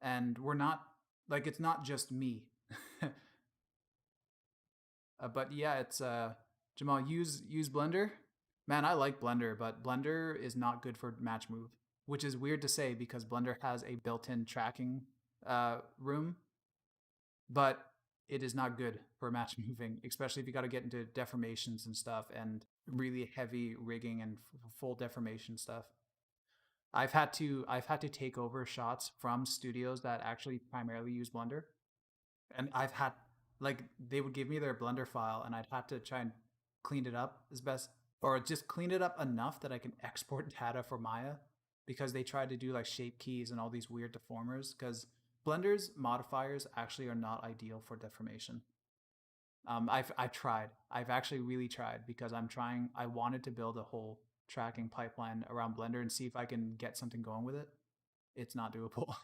and we're not like it's not just me. But yeah, it's Jamal, use Blender. Man, I like Blender, but Blender is not good for match move, which is weird to say because Blender has a built-in tracking room, but it is not good for match moving, especially if you got to get into deformations and stuff and really heavy rigging and full deformation stuff. I've had to take over shots from studios that actually primarily use Blender, and I've had like they would give me their Blender file, and I'd have to try and clean it up as best, or just clean it up enough that I can export data for Maya, because they tried to do like shape keys and all these weird deformers. Because Blender's modifiers actually are not ideal for deformation. I've tried. I've actually really tried because I'm trying. I wanted to build a whole tracking pipeline around Blender and see if I can get something going with it. It's not doable.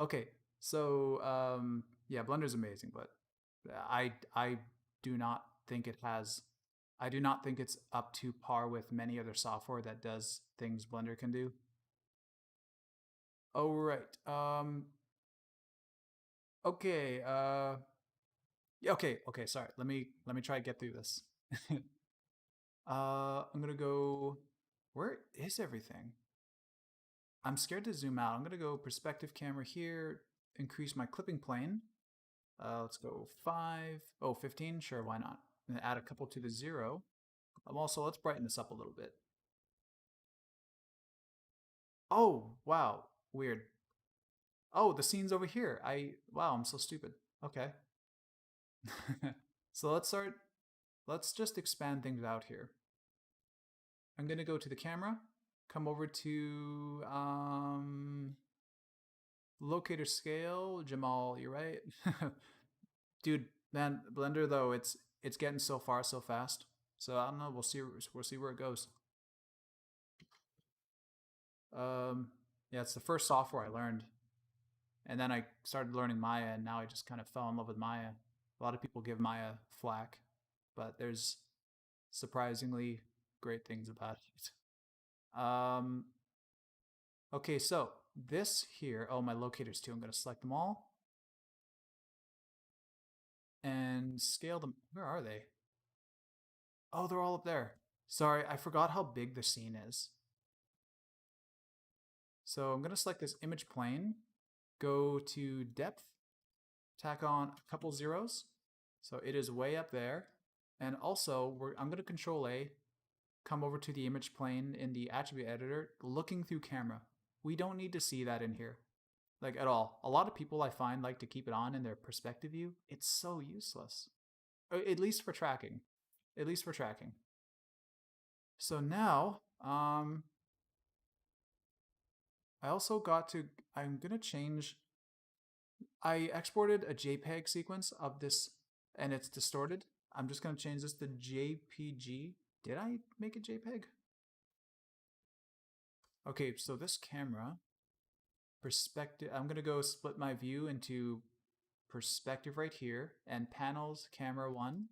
Okay, so yeah, Blender's amazing, but I do not think it has. I do not think it's up to par with many other software that does things Blender can do. Oh right. Okay. Yeah. Okay. Okay. Sorry. Let me try to get through this. I'm gonna go. Where is everything? I'm scared to zoom out. I'm gonna go perspective camera here. Increase my clipping plane. Let's go 5. Oh, 15. Sure, why not? And add a couple to the 0. Also, let's brighten this up a little bit. Oh, wow. Weird. Oh, the scene's over here. Wow, I'm so stupid. Okay. So let's just expand things out here. I'm gonna go to the camera, come over to locator scale. Jamal, you're right. Dude, man, Blender though, it's getting so far so fast. So I don't know. We'll see where it goes. Yeah, it's the first software I learned, and then I started learning Maya, and now I just kind of fell in love with Maya. A lot of people give Maya flack, but there's surprisingly great things about it. Okay, so this here. Oh, my locators too. I'm going to select them all and scale them. Where are they? Oh, they're all up there. Sorry, I forgot how big the scene is. So I'm going to select this image plane, go to depth, tack on a couple zeros. So it is way up there. And also, I'm going to Control A, come over to the image plane in the attribute editor, looking through camera. We don't need to see that in here, like at all. A lot of people I find like to keep it on in their perspective view. It's so useless, at least for tracking. At least for tracking. So now, I also got to, I'm going to change, I exported a JPEG sequence of this and it's distorted. I'm just going to change this to JPG. Did I make a JPEG? Okay, so this camera, perspective, I'm going to go split my view into perspective right here and panels, camera 1.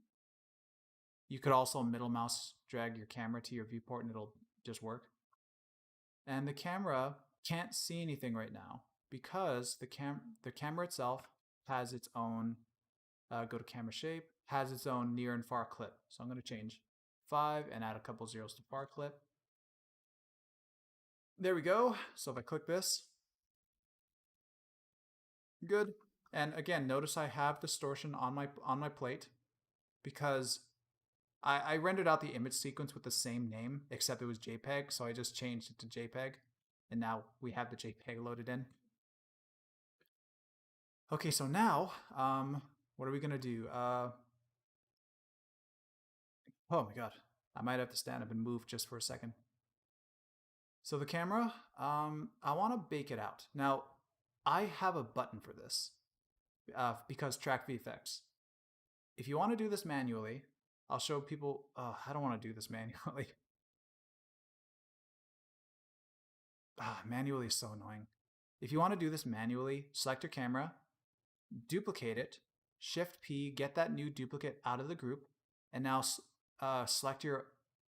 You could also middle mouse drag your camera to your viewport and it'll just work. And the camera can't see anything right now because the camera itself has its own, go to camera shape, has its own near and far clip. So I'm going to change 5 and add a couple zeros to far clip. There we go. So if I click this, good. And again, notice I have distortion on my plate because I rendered out the image sequence with the same name, except it was JPEG, so I just changed it to JPEG, and now we have the JPEG loaded in. Okay, so now, what are we gonna do? Oh my god, I might have to stand up and move just for a second. So the camera, I want to bake it out. Now, I have a button for this because track VFX. If you want to do this manually, I'll show people. I don't want to do this manually. Manually is so annoying. If you want to do this manually, select your camera, duplicate it, Shift P, get that new duplicate out of the group, and now select your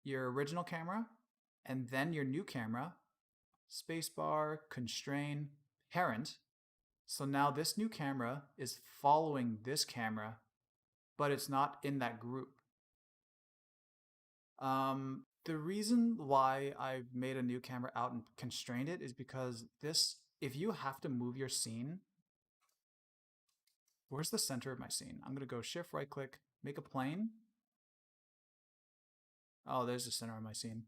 original camera, and then your new camera, spacebar, constrain, parent. So now this new camera is following this camera, but it's not in that group. The reason why I made a new camera out and constrained it is because this, if you have to move your scene, where's the center of my scene? I'm going to go shift right click, make a plane. Oh, there's the center of my scene.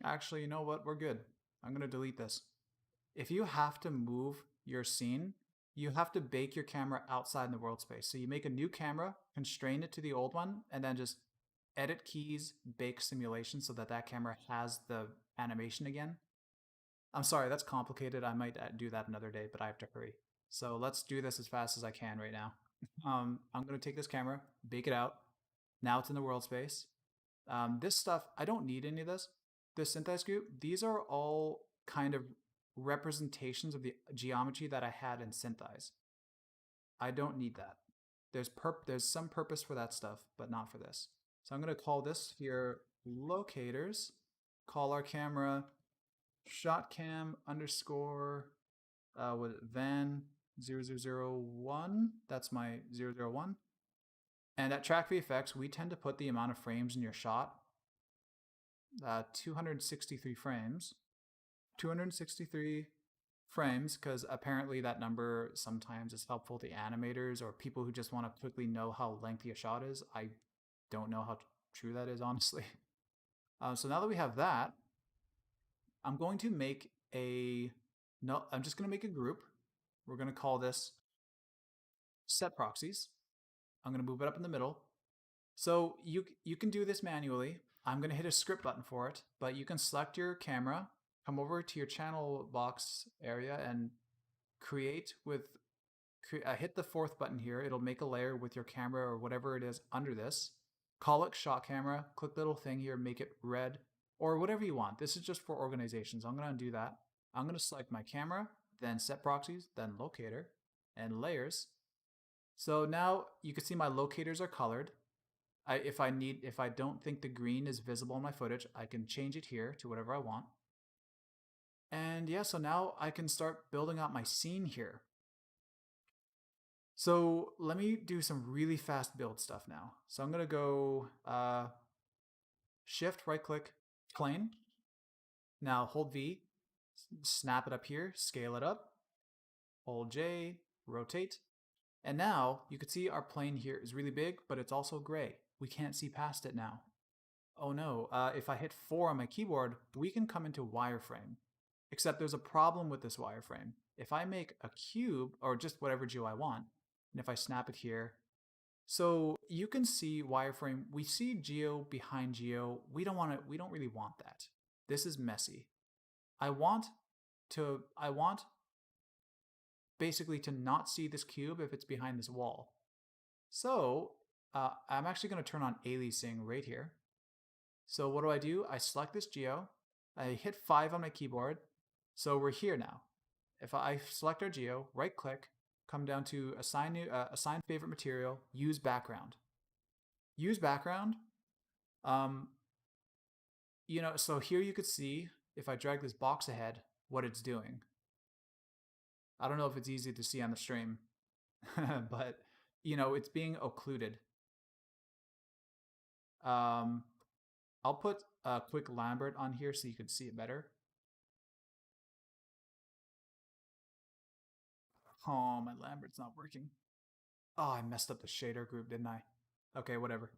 Actually, you know what? We're good. I'm going to delete this. If you have to move your scene, you have to bake your camera outside in the world space. So you make a new camera, constrain it to the old one, and then just edit keys, bake simulation so that that camera has the animation again. I'm sorry, that's complicated. I might do that another day, but I have to hurry. So let's do this as fast as I can right now. I'm going to take this camera, bake it out. Now it's in the world space. This stuff, I don't need any of this. This SYNTHEYES group, these are all kind of representations of the geometry that I had in SYNTHEYES. I don't need that. There's some purpose for that stuff, but not for this. So I'm going to call this here locators. Call our camera shotcam underscore with van 0001. That's my 001. And at track VFX, we tend to put the amount of frames in your shot. 263 frames. 263 frames, because apparently that number sometimes is helpful to animators or people who just want to quickly know how lengthy a shot is. I don't know how true that is, honestly. So now that we have that, I'm going to make I'm just going to make a group. We're going to call this set proxies. I'm going to move it up in the middle. So you can do this manually. I'm going to hit a script button for it, but you can select your camera, come over to your channel box area and hit the fourth button here. It'll make a layer with your camera or whatever it is under this. Call it shot camera, click the little thing here, make it red or whatever you want. This is just for organization. So I'm going to undo that. I'm going to select my camera, then set proxies, then locator and layers. So now you can see my locators are colored. If I don't think the green is visible in my footage, I can change it here to whatever I want. And yeah, so now I can start building out my scene here. So let me do some really fast build stuff now. So I'm going to go shift, right click, plane. Now hold V, snap it up here, scale it up, hold J, rotate. And now you can see our plane here is really big, but it's also gray. We can't see past it now. Oh no, if I hit 4 on my keyboard, we can come into wireframe. Except there's a problem with this wireframe. If I make a cube, or just whatever geo I want, and if I snap it here, so you can see wireframe, we see geo behind geo. We don't really want that. This is messy. I want basically to not see this cube if it's behind this wall. So I'm actually going to turn on aliasing right here. So what do? I select this geo. I hit 5 on my keyboard. So we're here now. If I select our geo, right click, come down to assign favorite material, use background. Use background. So here you could see if I drag this box ahead, what it's doing. I don't know if it's easy to see on the stream, but it's being occluded. I'll put a quick Lambert on here so you could see it better. Oh, my Lambert's not working. Oh, I messed up the shader group, didn't I? Okay, whatever.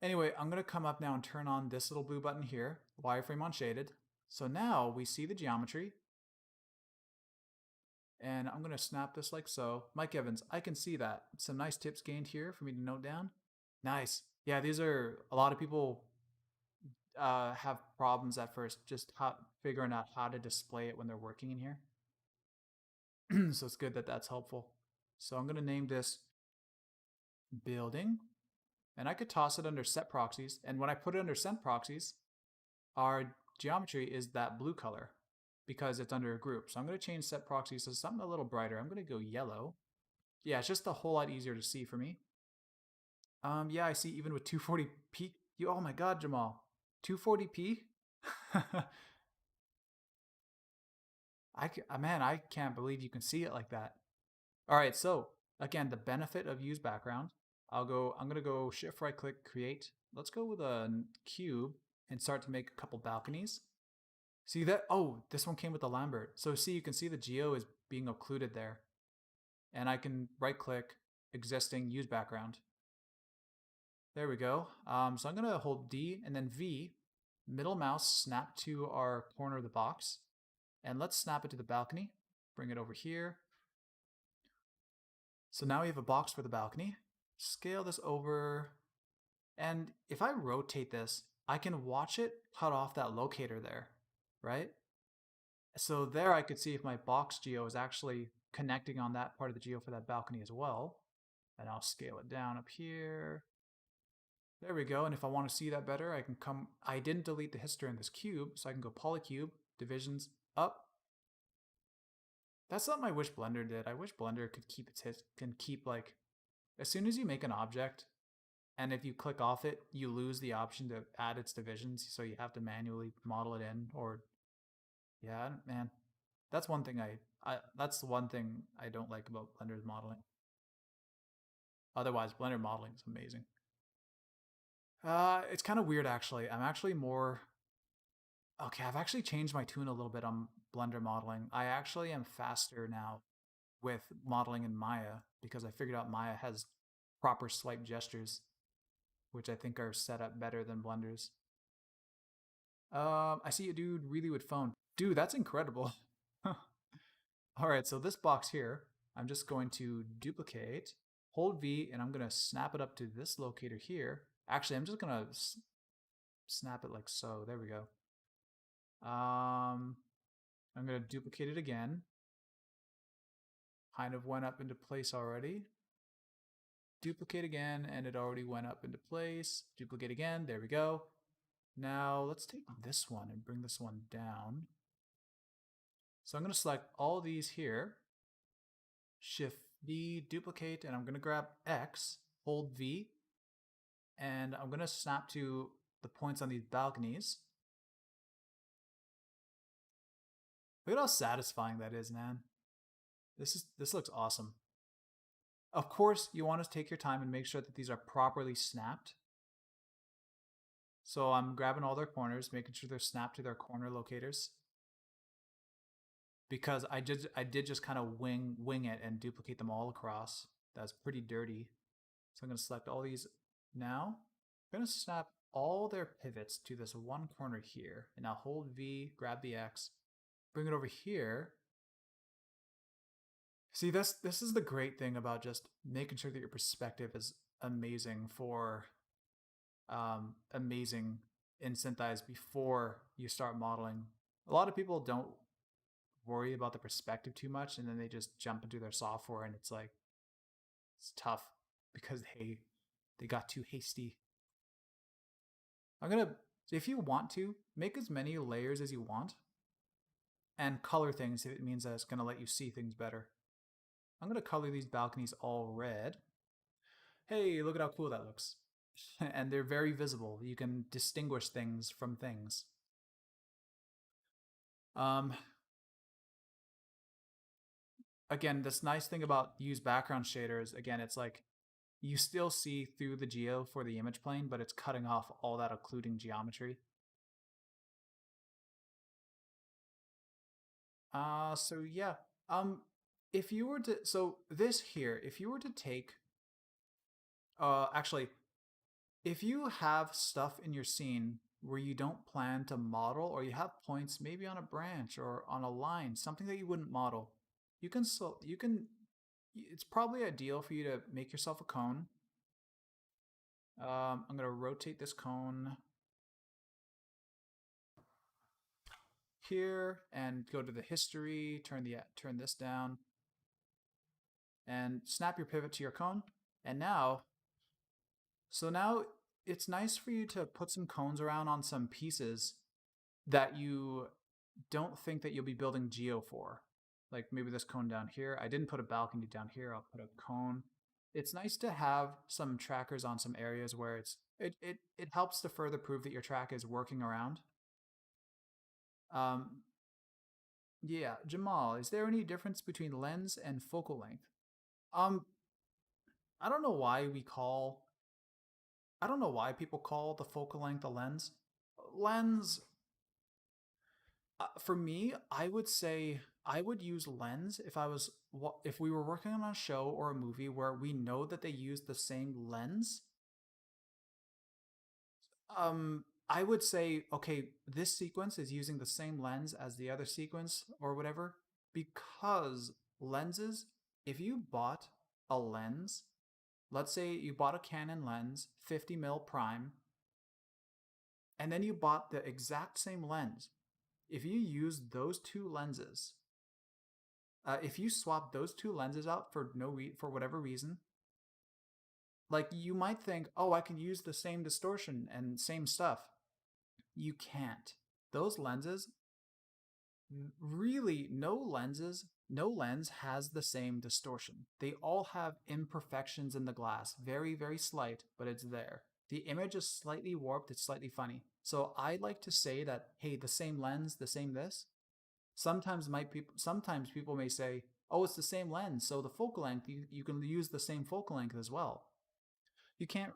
Anyway, I'm going to come up now and turn on this little blue button here, wireframe on shaded. So now we see the geometry. And I'm going to snap this like so. Mike Evans, I can see that. Some nice tips gained here for me to note down. Nice. Yeah, these are a lot of people have problems at first just figuring out how to display it when they're working in here. So it's good that that's helpful. So I'm going to name this building, and I could toss it under set proxies. And when I put it under set proxies, our geometry is that blue color because it's under a group. So I'm going to change set proxies to something a little brighter. I'm going to go yellow. Yeah, it's just a whole lot easier to see for me. Yeah, I see even with 240p. Oh my God, Jamal, 240p. Man, I can't believe you can see it like that. All right, so again, the benefit of use background. I'm gonna go shift right click, create. Let's go with a cube and start to make a couple balconies. See that? Oh, this one came with the Lambert. So see, you can see the geo is being occluded there. And I can right click, existing, use background. There we go. So I'm gonna hold D and then V, middle mouse, snap to our corner of the box. And let's snap it to the balcony. Bring it over here. So now we have a box for the balcony. Scale this over. And if I rotate this, I can watch it cut off that locator there, right? So there I could see if my box geo is actually connecting on that part of the geo for that balcony as well. And I'll scale it down up here. There we go. And if I want to see that better, I can come, I didn't delete the history in this cube, so I can go polycube, divisions, up. That's something I wish Blender did. I wish Blender could keep can keep like, as soon as you make an object, and if you click off it, you lose the option to add its divisions, so you have to manually model it in. Or, yeah, man, that's one thing that's the one thing I don't like about Blender's modeling. Otherwise, Blender modeling is amazing. It's kind of weird actually. I'm actually more. Okay, I've actually changed my tune a little bit on Blender modeling. I actually am faster now with modeling in Maya because I figured out Maya has proper swipe gestures, which I think are set up better than Blender's. I see a dude really with phone. Dude, that's incredible. All right, so this box here, I'm just going to duplicate, hold V, and I'm going to snap it up to this locator here. Actually, I'm just going to snap it like so. There we go. I'm going to duplicate it again. Kind of went up into place already. Duplicate again, and it already went up into place. Duplicate again. There we go. Now let's take this one and bring this one down. So I'm going to select all of these here. Shift V, duplicate, and I'm going to grab X, hold V, and I'm going to snap to the points on these balconies. Look at how satisfying that is, man. This looks awesome. Of course, you want to take your time and make sure that these are properly snapped. So I'm grabbing all their corners, making sure they're snapped to their corner locators. Because I did just kind of wing it and duplicate them all across. That's pretty dirty. So I'm going to select all these now. I'm going to snap all their pivots to this one corner here. And now hold V, grab the X, bring it over here. See, this is the great thing about just making sure that your perspective is amazing for amazing in SYNTHEYES before you start modeling. A lot of people don't worry about the perspective too much, and then they just jump into their software, and it's like it's tough because they got too hasty. If you want to, make as many layers as you want and color things if it means that it's going to let you see things better. I'm going to color these balconies all red. Hey, look at how cool that looks. And they're very visible. You can distinguish things from things. Again, this nice thing about use background shaders, again, it's like you still see through the geo for the image plane, but it's cutting off all that occluding geometry. So yeah. Um, if you were to, so this here, if you were to take, actually, if you have stuff in your scene where you don't plan to model, or you have points maybe on a branch or on a line, something that you wouldn't model, you can, it's probably ideal for you to make yourself a cone. I'm gonna rotate this cone here and go to the history, turn this down, and snap your pivot to your cone. And now, so now it's nice for you to put some cones around on some pieces that you don't think that you'll be building geo for. Like maybe this cone down here. I didn't put a balcony down here. I'll put a cone. It's nice to have some trackers on some areas where it helps to further prove that your track is working around. Um, yeah, Jamal, is there any difference between lens and focal length? Um, I don't know why we call I don't know why people call the focal length a lens. Lens, for me, I would say I would use lens if we were working on a show or a movie where we know that they use the same lens. I would say, okay, this sequence is using the same lens as the other sequence or whatever, because lenses, if you bought a lens, let's say you bought a Canon lens, 50 mil prime, and then you bought the exact same lens. If you use those two lenses, if you swap those two lenses out for for whatever reason, like you might think, oh, I can use the same distortion and same stuff. You can't. Those lenses, really, no lens has the same distortion. They all have imperfections in the glass, very, very slight, but it's there. The image is slightly warped, it's slightly funny. So I like to say that, hey, the same lens, the same this. Sometimes people may say, oh, it's the same lens, so the focal length, you can use the same focal length as well. You can't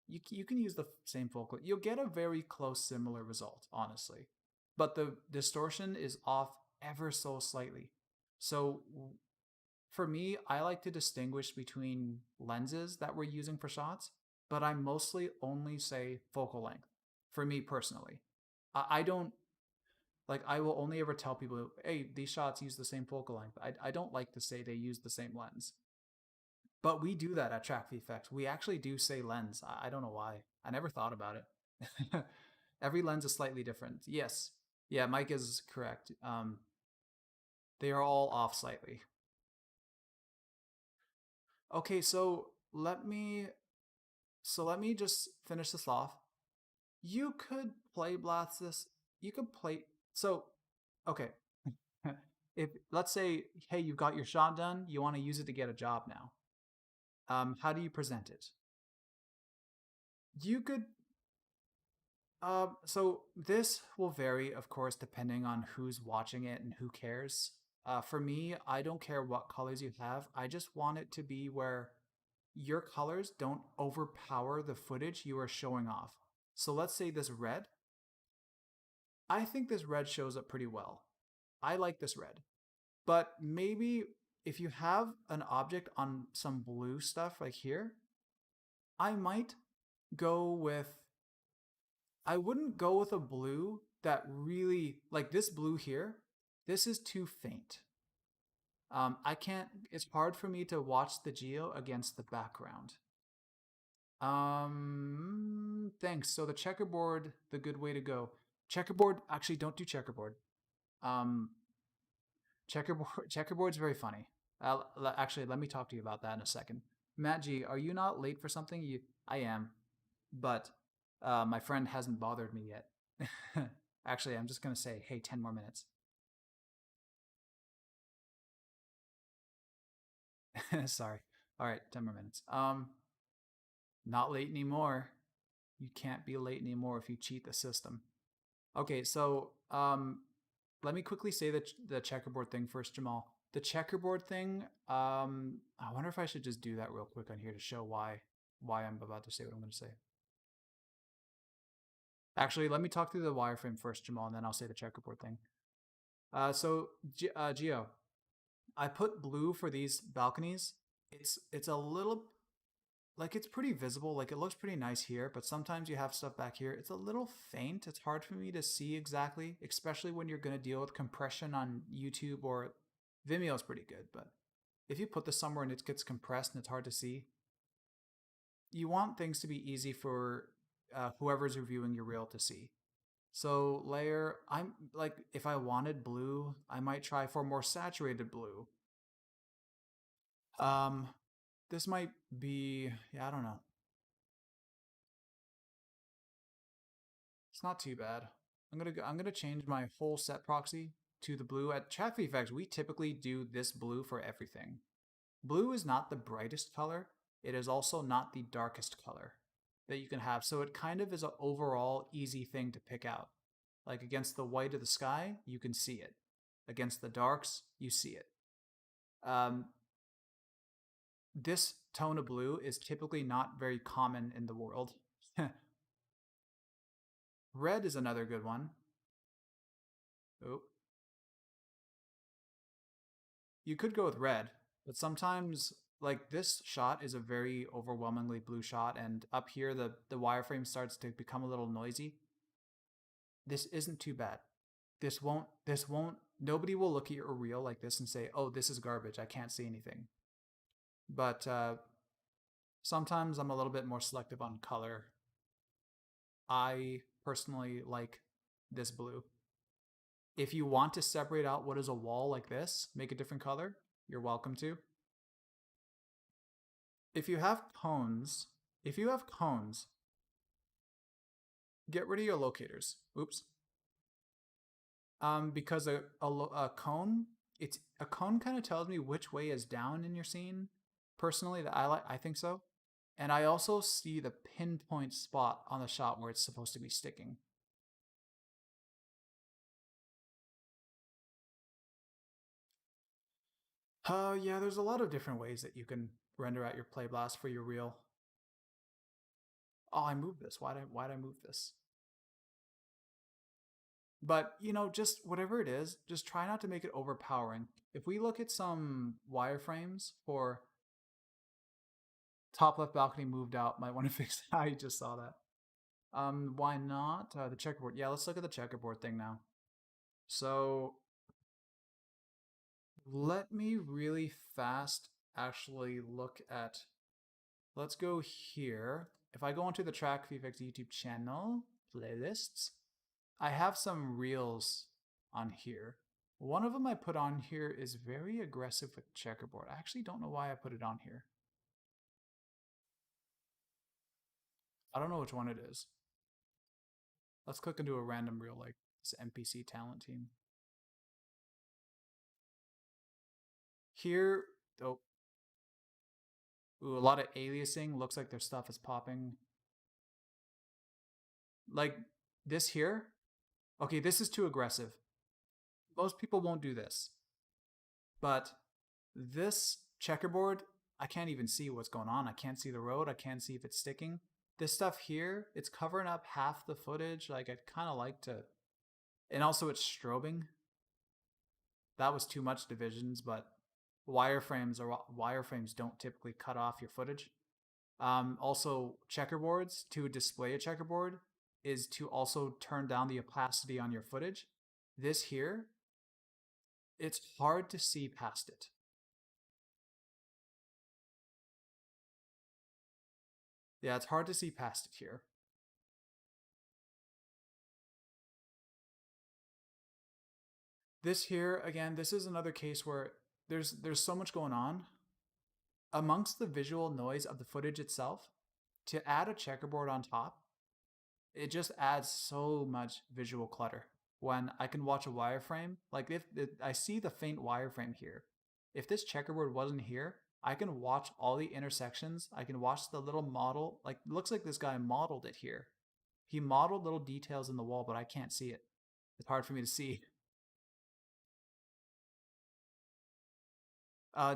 you can use the same focal. You'll get a very close similar result, honestly. But the distortion is off ever so slightly. So for me, I like to distinguish between lenses that we're using for shots, but I mostly only say focal length for me personally. I don't like, I will only ever tell people, hey, these shots use the same focal length. I don't like to say they use the same lens. But we do that at Track VFX. We actually do say lens. I don't know why. I never thought about it. Every lens is slightly different. Yes. Yeah, Mike is correct. They are all off slightly. Okay, let me just finish this off. You could play blast this. You could play so okay. If let's say, hey, you've got your shot done, you want to use it to get a job now. How do you present it? You could so this will vary, of course, depending on who's watching it and who cares. For me, I don't care what colors you have. I just want it to be where your colors don't overpower the footage you are showing off. So let's say this red. I think this red shows up pretty well. I like this red. But maybe if you have an object on some blue stuff like here, I might go with I wouldn't go with a blue that really, like this blue here, this is too faint. I can't, it's hard for me to watch the geo against the background. Thanks. So the checkerboard, the good way to go. Checkerboard, actually don't do checkerboard. Um, checkerboard's very funny. Actually, let me talk to you about that in a second. Matt G, are you not late for something? I am, but my friend hasn't bothered me yet. Actually, I'm just gonna say, hey, 10 more minutes. Sorry. All right, 10 more minutes. Not late anymore. You can't be late anymore if you cheat the system. Okay, so let me quickly say the checkerboard thing first, Jamal. The checkerboard thing, I wonder if I should just do that real quick on here to show why I'm about to say what I'm going to say. Actually, let me talk through the wireframe first, Jamal, and then I'll say the checkerboard thing. Geo, I put blue for these balconies. It's a little like it's pretty visible. Like it looks pretty nice here, but sometimes you have stuff back here. It's a little faint. It's hard for me to see exactly, especially when you're gonna deal with compression on YouTube or Vimeo is pretty good, but if you put this somewhere and it gets compressed and it's hard to see, you want things to be easy for whoever's reviewing your reel to see. So layer, I'm like, if I wanted blue, I might try for more saturated blue. Um, this might be, yeah, I don't know. It's not too bad. I'm gonna change my whole set proxy to the blue. At Track Effects, we typically do this blue for everything. Blue is not the brightest color. It is also not the darkest color that you can have. So it kind of is an overall easy thing to pick out. Like against the white of the sky, you can see it. Against the darks, you see it. Um, this tone of blue is typically not very common in the world. Red is another good one. Oh, you could go with red, but sometimes like this shot is a very overwhelmingly blue shot, and up here the wireframe starts to become a little noisy. This isn't too bad. This won't nobody will look at your reel like this and say, oh, this is garbage, I can't see anything. But sometimes I'm a little bit more selective on color. I personally like this blue. If you want to separate out what is a wall like this, make a different color, you're welcome to. If you have cones, if you have cones, get rid of your locators. Oops. Because a cone, it's a cone kind of tells me which way is down in your scene. Personally, that I think so. And I also see the pinpoint spot on the shot where it's supposed to be sticking. Yeah, there's a lot of different ways that you can render out your play blast for your reel. Oh, I moved this. Why'd I move this? But you know, just whatever it is, just try not to make it overpowering. If we look at some wireframes for top left balcony moved out, might want to fix that. I just saw that. Why not? The checkerboard. Yeah, let's look at the checkerboard thing now. So let me really fast actually look at, let's go here. If I go into the Track VFX YouTube channel, playlists, I have some reels on here. One of them I put on here is very aggressive with checkerboard. I actually don't know why I put it on here. I don't know which one it is. Let's click into a random reel like this NPC talent team. Here, oh, ooh, a lot of aliasing. Looks like their stuff is popping. Like this here. Okay, this is too aggressive. Most people won't do this. But this checkerboard, I can't even see what's going on. I can't see the road. I can't see if it's sticking. This stuff here, it's covering up half the footage. Like I'd kind of like to, and also it's strobing. That was too much divisions, but wireframes don't typically cut off your footage. Also, checkerboards, to display a checkerboard is to also turn down the opacity on your footage. This here, it's hard to see past it. Yeah, it's hard to see past it here. This here, again, this is another case where there's so much going on. Amongst the visual noise of the footage itself, to add a checkerboard on top, it just adds so much visual clutter. When I can watch a wireframe, like if I see the faint wireframe here, if this checkerboard wasn't here, I can watch all the intersections. I can watch the little model. Like, it looks like this guy modeled it here. He modeled little details in the wall, but I can't see it. It's hard for me to see.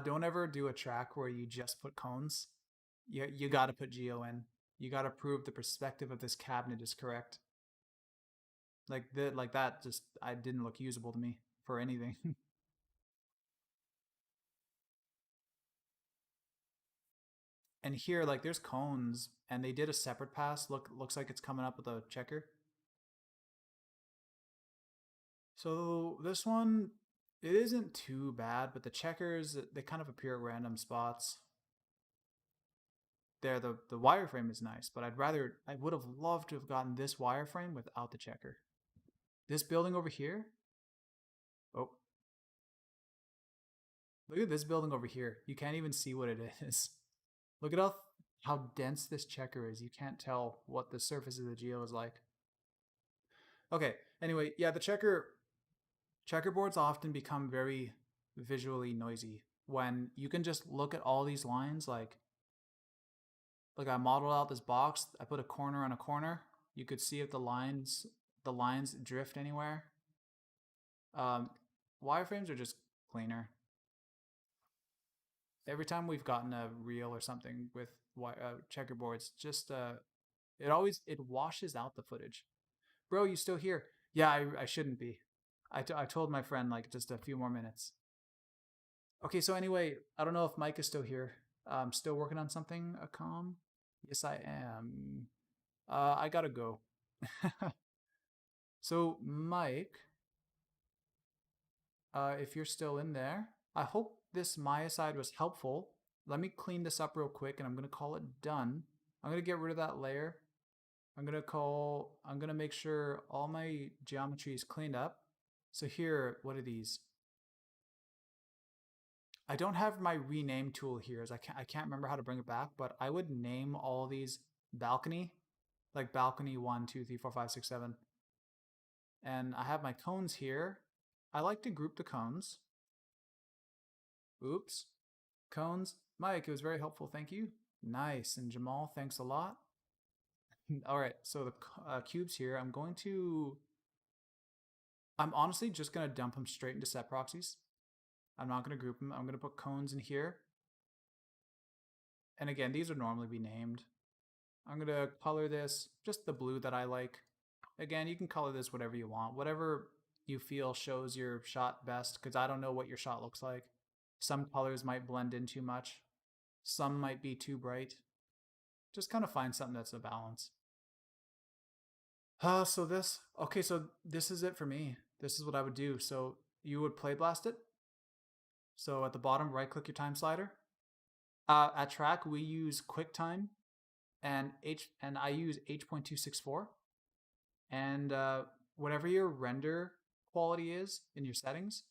Don't ever do a track where you just put cones. You got to put geo in. You got to prove the perspective of this cabinet is correct. Like that just I didn't look usable to me. for anything. And here, like, there's cones, and they did a separate pass. Looks like it's coming up with a checker. So this one, it isn't too bad, but the checkers, they kind of appear at random spots. There, the wireframe is nice, but I would have loved to have gotten this wireframe without the checker. This building over here, oh, look at this building over here. You can't even see what it is. Look at how dense this checker is. You can't tell what the surface of the geo is like. Okay, anyway, yeah, the checkerboards often become very visually noisy when you can just look at all these lines like I modeled out this box, I put a corner on a corner. You could see if the lines drift anywhere. Wireframes are just cleaner. Every time we've gotten a reel or something with checkerboards, just it washes out the footage. Bro, you still here? Yeah, I shouldn't be. I told my friend like just a few more minutes. Okay, so anyway, I don't know if Mike is still here. Still working on something, Akam? Yes, I am. I gotta go. So, Mike, if you're still in there, I hope this Maya side was helpful. Let me clean this up real quick and I'm gonna call it done. I'm gonna get rid of that layer. I'm gonna make sure all my geometry is cleaned up. So here, what are these? I don't have my rename tool here, as I can't remember how to bring it back, but I would name all these balcony, like balcony 1, 2, 3, 4, 5, 6, 7. And I have my cones here. I like to group the cones. Oops. Cones. Mike, it was very helpful. Thank you. Nice. And Jamal, thanks a lot. All right. So the cubes here, I'm honestly just going to dump them straight into set proxies. I'm not going to group them. I'm going to put cones in here. And again, these would normally be named. I'm going to color this just the blue that I like. Again, you can color this whatever you want. Whatever you feel shows your shot best, because I don't know what your shot looks like. Some colors might blend in too much. Some might be too bright. Just kind of find something that's a balance. So this is it for me. This is what I would do. So you would play blast it. So at the bottom, right click your time slider. At track, we use QuickTime and I use H.264. And whatever your render quality is in your settings,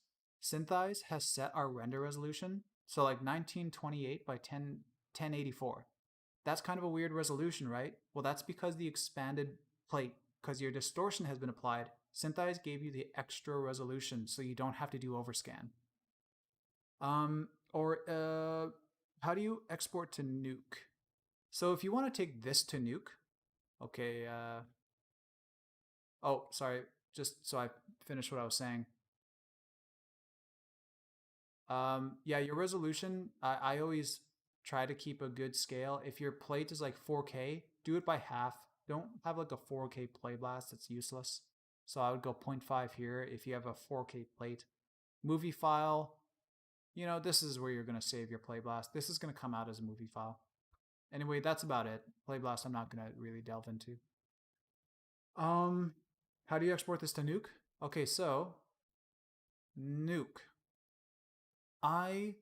SYNTHEYES has set our render resolution. So like 1928 by 1084. That's kind of a weird resolution, right? Well, that's because the expanded plate, because your distortion has been applied, SYNTHEYES gave you the extra resolution so you don't have to do overscan. How do you export to Nuke? So if you want to take this to Nuke, okay, oh, sorry, just so I finish what I was saying. Yeah, your resolution, I always try to keep a good scale. If your plate is like 4K, do it by half. Don't have like a 4K play blast, it's useless. So I would go 0.5 here if you have a 4K plate. Movie file, you know, this is where you're going to save your play blast. This is going to come out as a movie file. Anyway, that's about it. Play blast I'm not going to really delve into. How do you export this to Nuke? Okay, so Nuke. I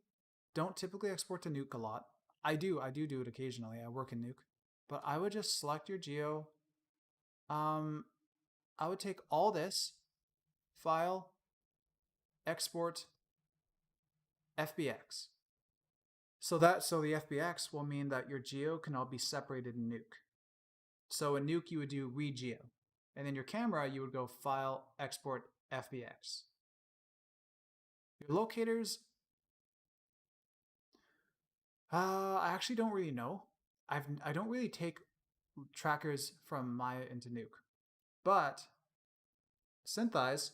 don't typically export to Nuke a lot. I do it occasionally. I work in Nuke. But I would just select your geo. I would take all this, file, export, FBX. So the FBX will mean that your geo can all be separated in Nuke. So in Nuke you would do regeo. And then your camera you would go file, export, FBX. Your locators, I actually don't really know. I don't really take trackers from Maya into Nuke. But SYNTHEYES,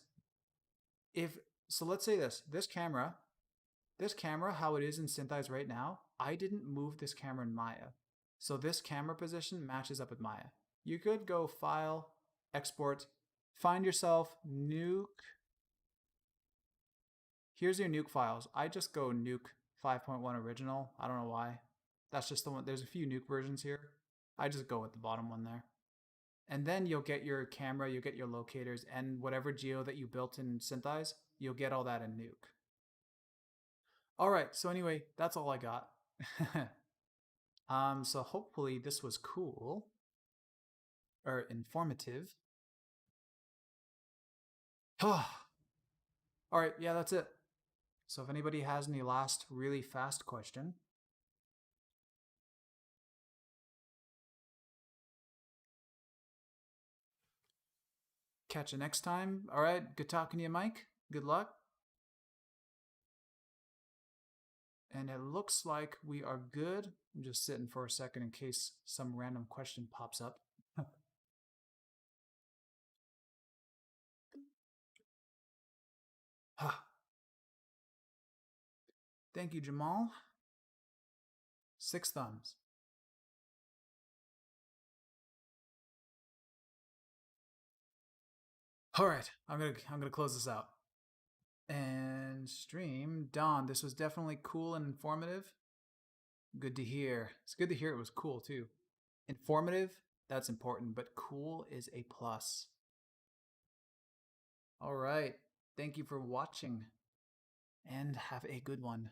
let's say this camera, how it is in SYNTHEYES right now, I didn't move this camera in Maya. So this camera position matches up with Maya. You could go file, export, find yourself Nuke. Here's your nuke files. I just go nuke 5.1 original. I don't know why. That's just the one. There's a few nuke versions here. I just go with the bottom one there. And then you'll get your camera, you'll get your locators, and whatever geo that you built in SYNTHEYES, you'll get all that in nuke. All right, so anyway, that's all I got. So hopefully this was cool or informative. All right, yeah, that's it. So if anybody has any last really fast question. Catch you next time. All right, good talking to you, Mike. Good luck. And it looks like we are good. I'm just sitting for a second in case some random question pops up. Thank you, Jamal. 6 thumbs. All right, I'm gonna close this out. And stream, Don. This was definitely cool and informative. Good to hear. It's good to hear it was cool too. Informative, that's important, but cool is a plus. All right. Thank you for watching and have a good one.